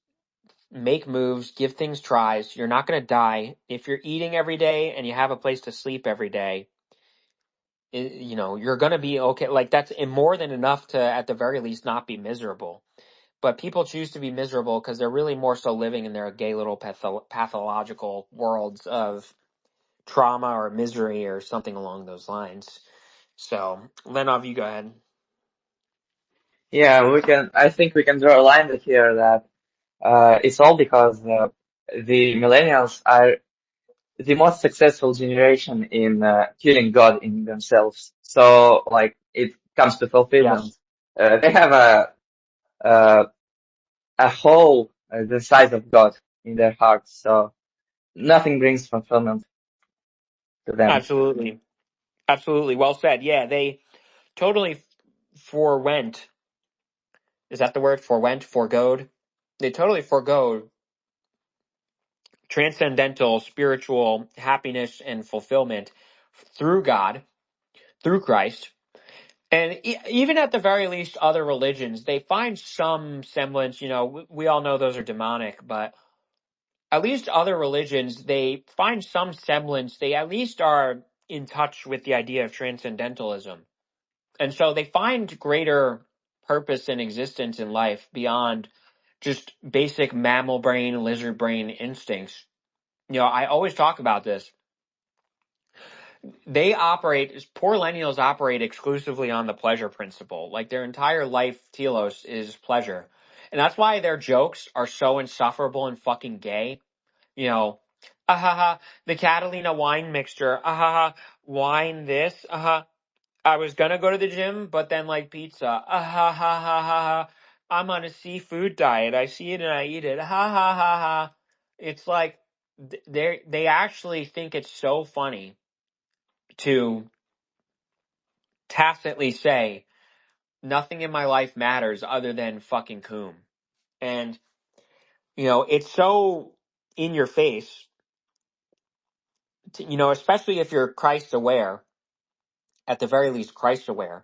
make moves, give things tries. You're not going to die. If you're eating every day and you have a place to sleep every day, you're going to be okay. Like that's more than enough to, at the very least, not be miserable. But people choose to be miserable because they're really more so living in their gay little pathological worlds of trauma or misery or something along those lines. So, Lenov, you go ahead. Yeah, I think we can draw a line here that it's all because the millennials are the most successful generation in killing God in themselves. So, like, it comes to fulfillment. Yes. They have uh, a hole the size of God in their hearts. So nothing brings fulfillment to them. Absolutely. Absolutely. Well said. Yeah, they totally forwent. Is that the word? Forwent? Forgoed? They totally forgoed transcendental spiritual happiness and fulfillment through God, through Christ. And even at the very least, other religions, they find some semblance, we all know those are demonic, but at least other religions, they find some semblance. They at least are in touch with the idea of transcendentalism. And so they find greater purpose and existence in life beyond just basic mammal brain, lizard brain instincts. I always talk about this. Poorllennials operate exclusively on the pleasure principle. Like their entire life, telos, is pleasure. And that's why their jokes are so insufferable and fucking gay. The Catalina wine mixture, wine this, I was gonna go to the gym, but then like pizza, I'm on a seafood diet. I see it and I eat it, It's like they actually think it's so funny to tacitly say nothing in my life matters other than fucking coom. And it's so in your face especially if you're Christ aware, at the very least Christ aware,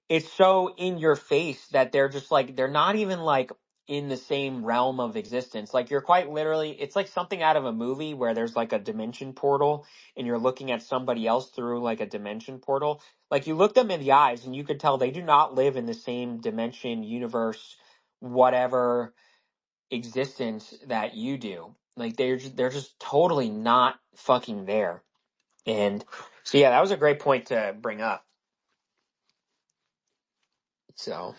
it's so in your face that they're just like, they're not even like in the same realm of existence. Like you're quite literally, it's like something out of a movie where there's like a dimension portal and you're looking at somebody else through like a dimension portal. Like you look them in the eyes and you could tell they do not live in the same dimension, universe, whatever existence that you do. Like they're just totally not fucking there. And so yeah, that was a great point to bring up. So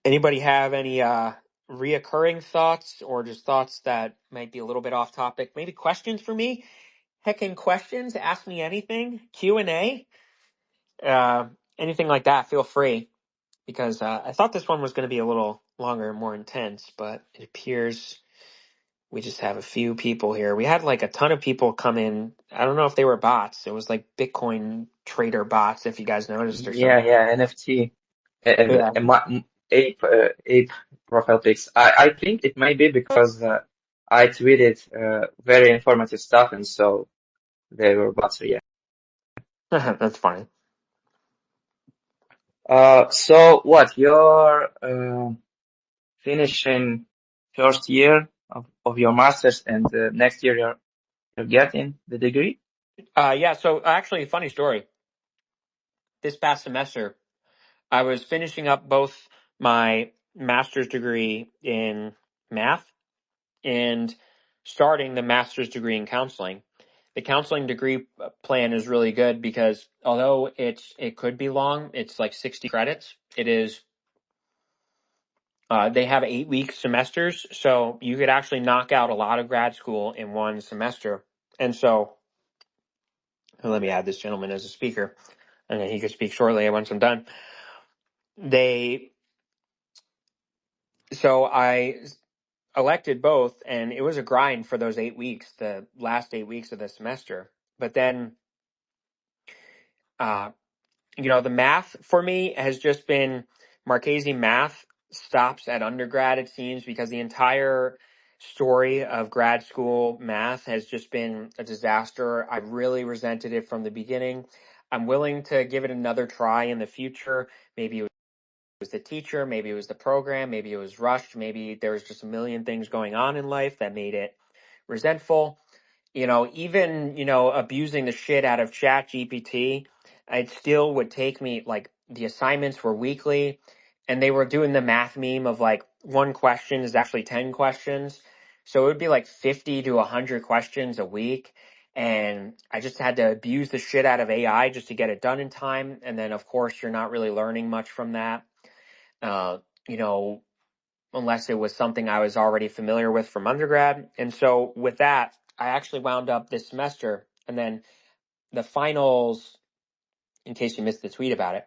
anybody have any reoccurring thoughts or just thoughts that might be a little bit off topic? Maybe questions for me? Heckin' questions, ask me anything, Q&A, uh, anything like that, feel free. Because I thought this one was going to be a little longer and more intense, but it appears we just have a few people here. We had like a ton of people come in. I don't know if they were bots. It was like Bitcoin trader bots, if you guys noticed or Yeah, something. yeah, NFT. Yeah. Ape profile pics. I think it may be because I tweeted very informative stuff, and so they were bots. So yeah. That's funny. So what? You're finishing first year of your master's, and next year you're getting the degree? Yeah, so actually, funny story. This past semester, I was finishing up both my master's degree in math and starting the master's degree in counseling. The counseling degree plan is really good because although it could be long, it's like 60 credits. It is they have 8-week semesters, so you could actually knock out a lot of grad school in one semester. And so, let me add this gentleman as a speaker, and then he could speak shortly once I'm done. They So I elected both, and it was a grind for those 8 weeks, the last 8 weeks of the semester. But then, uh, the math for me has just been Marchese math stops at undergrad, it seems, because the entire story of grad school math has just been a disaster. I really resented it from the beginning. I'm willing to give it another try in the future. Maybe it was the teacher, maybe it was the program, maybe it was rushed, maybe there was just a million things going on in life that made it resentful. Even, abusing the shit out of Chat GPT, it still would take me, like, the assignments were weekly, and they were doing the math meme of, like, one question is actually 10 questions. So it would be like 50 to 100 questions a week. And I just had to abuse the shit out of AI just to get it done in time. And then, of course, you're not really learning much from that. Uh, you know, unless it was something I was already familiar with from undergrad. And so with that, I actually wound up this semester, and then the finals, in case you missed the tweet about it,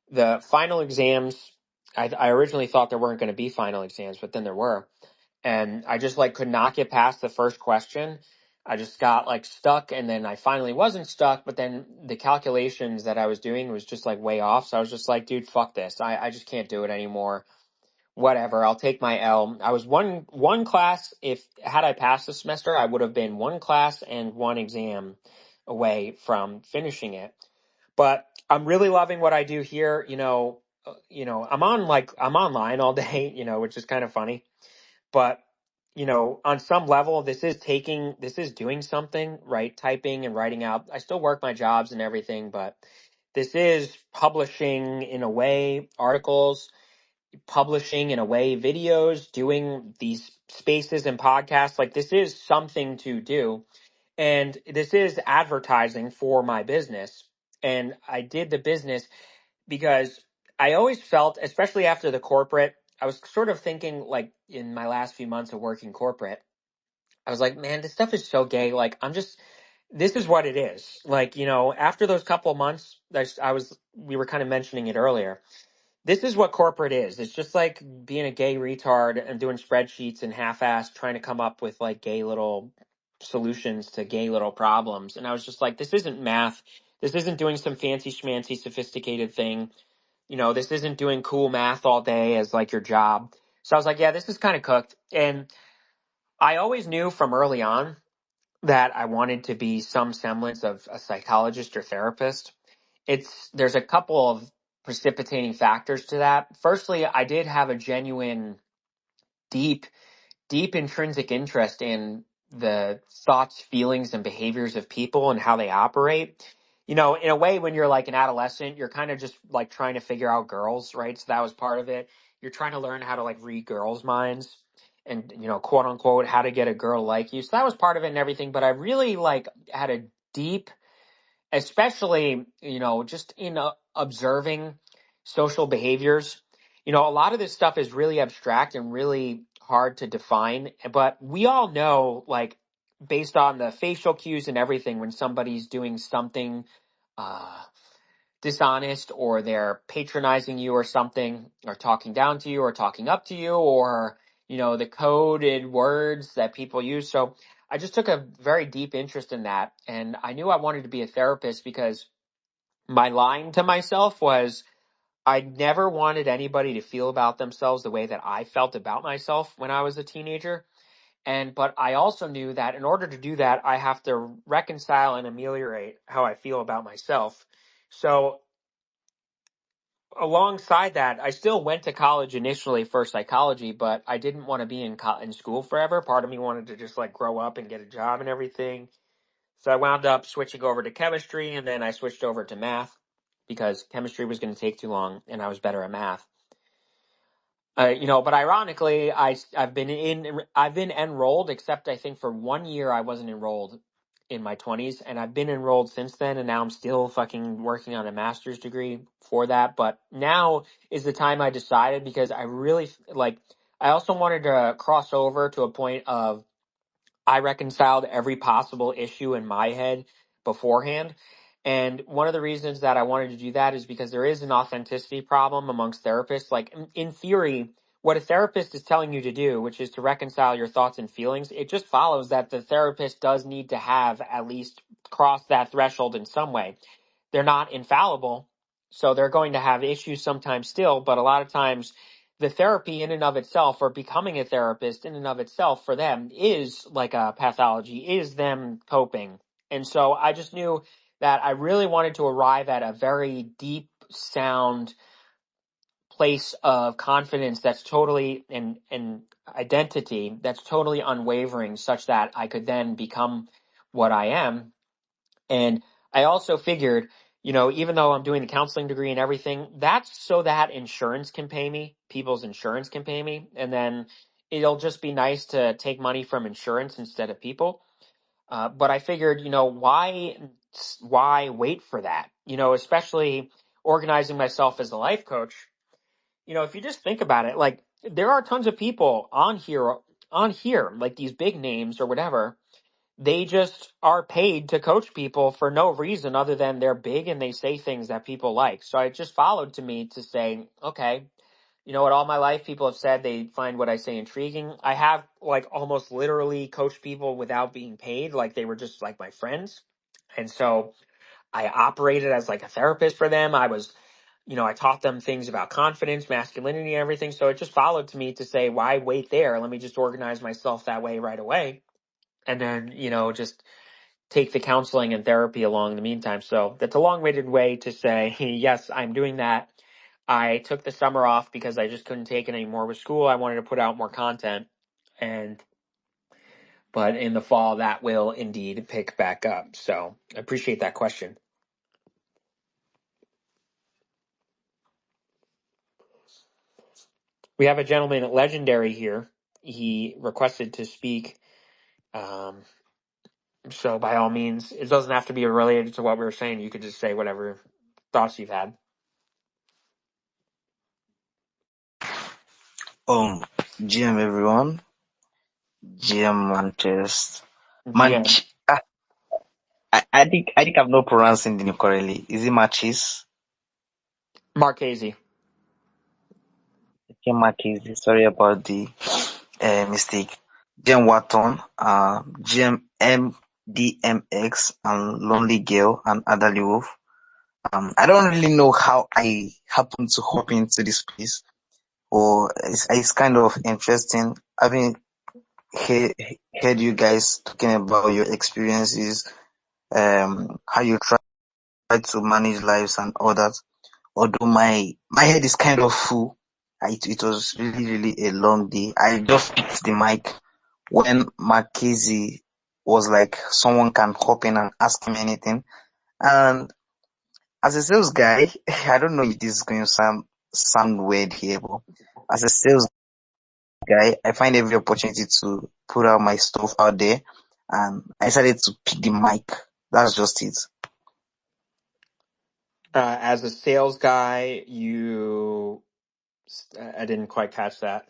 the final exams, I originally thought there weren't going to be final exams, but then there were. And I just like could not get past the first question. I just got like stuck, and then I finally wasn't stuck, but then the calculations that I was doing was just like way off. So I was just like, dude, fuck this. I just can't do it anymore. Whatever, I'll take my L. I was one class. If had I passed the semester, I would have been one class and one exam away from finishing it. But I'm really loving what I do here. I'm online all day, which is kind of funny. But on some level, this is doing something, right? Typing and writing out. I still work my jobs and everything, but this is publishing in a way articles, publishing in a way videos, doing these spaces and podcasts. Like this is something to do. And this is advertising for my business. And I did the business because I always felt, especially after the corporate, I was sort of thinking like in my last few months of working corporate, I was like, man, this stuff is so gay. Like this is what it is. Like, after those couple of months, we were kind of mentioning it earlier, this is what corporate is. It's just like being a gay retard and doing spreadsheets and half-assed trying to come up with like gay little solutions to gay little problems. And I was just like, this isn't math. This isn't doing some fancy schmancy sophisticated thing. This isn't doing cool math all day as like your job. So I was like, yeah, this is kind of cooked. And I always knew from early on that I wanted to be some semblance of a psychologist or therapist. There's a couple of precipitating factors to that. Firstly, I did have a genuine deep deep intrinsic interest in the thoughts, feelings, and behaviors of people and how they operate. In a way, when you're like an adolescent, you're kind of just like trying to figure out girls, right? So that was part of it. You're trying to learn how to like read girls' minds and, quote unquote, how to get a girl like you. So that was part of it and everything. But I really like had a deep, especially, just in observing social behaviors. A lot of this stuff is really abstract and really hard to define, but we all know, like, based on the facial cues and everything, when somebody's doing something uh, dishonest, or they're patronizing you or something, or talking down to you or talking up to you, or, the coded words that people use. So I just took a very deep interest in that. And I knew I wanted to be a therapist because my line to myself was I never wanted anybody to feel about themselves the way that I felt about myself when I was a teenager. But I also knew that in order to do that, I have to reconcile and ameliorate how I feel about myself. So alongside that, I still went to college initially for psychology, but I didn't want to be in school forever. Part of me wanted to just like grow up and get a job and everything. So I wound up switching over to chemistry, and then I switched over to math because chemistry was going to take too long and I was better at math. But ironically, I've been enrolled, except I think for 1 year I wasn't enrolled in my 20s, and I've been enrolled since then, and now I'm still fucking working on a master's degree for that. But now is the time I decided, because I really like, I also wanted to cross over to a point of I reconciled every possible issue in my head beforehand. And one of the reasons that I wanted to do that is because there is an authenticity problem amongst therapists. Like, in theory, what a therapist is telling you to do, which is to reconcile your thoughts and feelings, it just follows that the therapist does need to have at least crossed that threshold in some way. They're not infallible, so they're going to have issues sometimes still, but a lot of times the therapy in and of itself, or becoming a therapist in and of itself, for them is like a pathology, is them coping. And so I just knew that I really wanted to arrive at a very deep, sound place of confidence that's totally and identity that's totally unwavering, such that I could then become what I am. And I also figured, even though I'm doing the counseling degree and everything, that's so that insurance can pay me, people's insurance can pay me. And then it'll just be nice to take money from insurance instead of people. But I figured, why wait for that? Especially organizing myself as a life coach. If you just think about it, like, there are tons of people on here, like these big names or whatever, they just are paid to coach people for no reason other than they're big and they say things that people like. So it just followed to me to say, okay, you know what, all my life people have said they find what I say intriguing. I have like almost literally coached people without being paid, like they were just like my friends. And so I operated as like a therapist for them. I taught them things about confidence, masculinity, and everything. So it just followed to me to say, why wait there? Let me just organize myself that way right away. And then, just take the counseling and therapy along in the meantime. So that's a long-winded way to say, yes, I'm doing that. I took the summer off because I just couldn't take it anymore with school. I wanted to put out more content, but in the fall that will indeed pick back up. So I appreciate that question. We have a gentleman at Legendary here. He requested to speak. So by all means, it doesn't have to be related to what we were saying. You could just say whatever thoughts you've had. GM everyone, GM Manchester. GM I think I'm not pronouncing the name correctly. Is it Matches? Marchese. Okay, Matches. Sorry about the mistake. GM Watton, GM MDMX, and Lonely Girl, and Adderley Wolf. I don't really know how I happened to hop into this place, or it's kind of interesting. I mean, heard you guys talking about your experiences, how you try to manage lives and all that. Although my head is kind of full. It was really a long day. I just picked the mic when Marquise was like, someone can hop in and ask him anything. And as a sales guy, I don't know if this is going to sound weird here, but as a sales guy, I find every opportunity to put out my stuff out there, and I decided to pick the mic. That's just it. As a sales guy, I didn't quite catch that.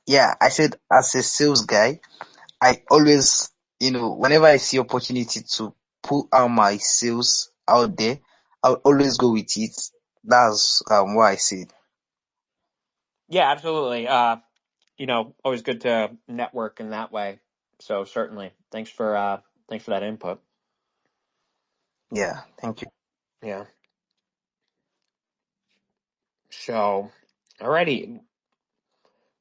Yeah, I said as a sales guy, I always, whenever I see opportunity to put out my sales out there, I'll always go with it. That's what I said. Yeah, absolutely. Always good to network in that way. So certainly, thanks for that input. Yeah, thank you. Yeah. So, alrighty.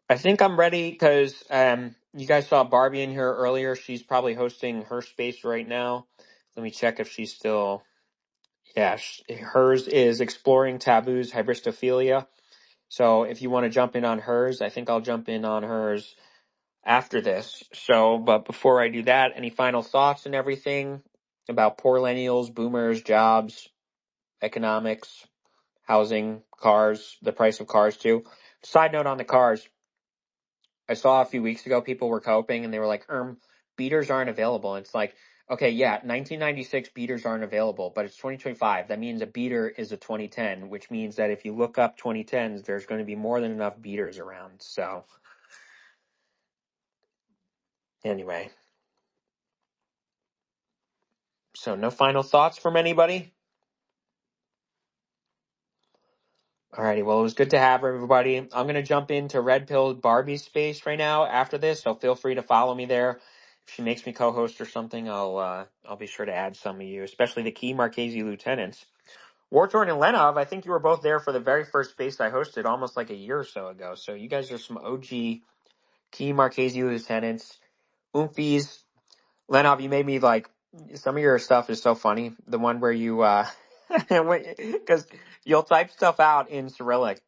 I think I'm ready because you guys saw Barbie in here earlier. She's probably hosting her space right now. Let me check if she's still. Yeah, hers is exploring taboos, hybristophilia. So if you want to jump in on hers, I think I'll jump in on hers after this. So, but before I do that, any final thoughts and everything about poorllennials, boomers, jobs, economics, housing, cars, the price of cars too? Side note on the cars, I saw a few weeks ago people were coping and they were like, beaters aren't available. And it's like, okay, yeah, 1996 beaters aren't available, but it's 2025. That means a beater is a 2010, which means that if you look up 2010s, there's going to be more than enough beaters around. So, anyway, so no final thoughts from anybody? Alrighty, well, it was good to have everybody. I'm going to jump into Red Pill Barbie's space right now after this, so feel free to follow me there. If she makes me co-host or something, I'll be sure to add some of you, especially the key Marchese lieutenants. Wartorn and Lenov, I think you were both there for the very first space I hosted almost like a year or so ago. So you guys are some OG key Marchese lieutenants. Oomfies. Lenov, you made me like, some of your stuff is so funny. The one where you, because you'll type stuff out in Cyrillic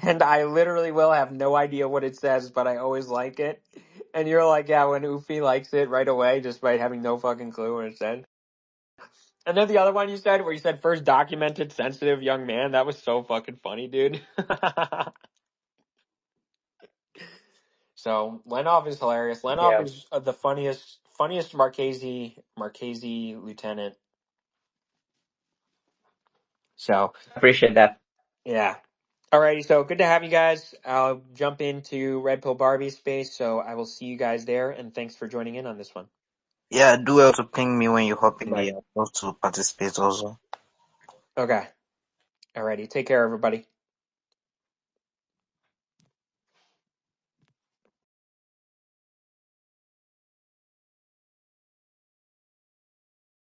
and I literally will have no idea what it says, but I always like it. And you're like, yeah, when Oofy likes it right away, despite having no fucking clue what it said. And then the other one you said, where you said first documented sensitive young man, that was so fucking funny, dude. So Lenov is hilarious. Lenov Yeah, is the funniest Marchese lieutenant. So appreciate that. yeah. Alrighty, so good to have you guys. I'll jump into Red Pill Barbie space, so I will see you guys there, and thanks for joining in on this one. Yeah, do well to ping me when you hop in Bye. here. I want to participate also. Okay. Alrighty, take care, everybody.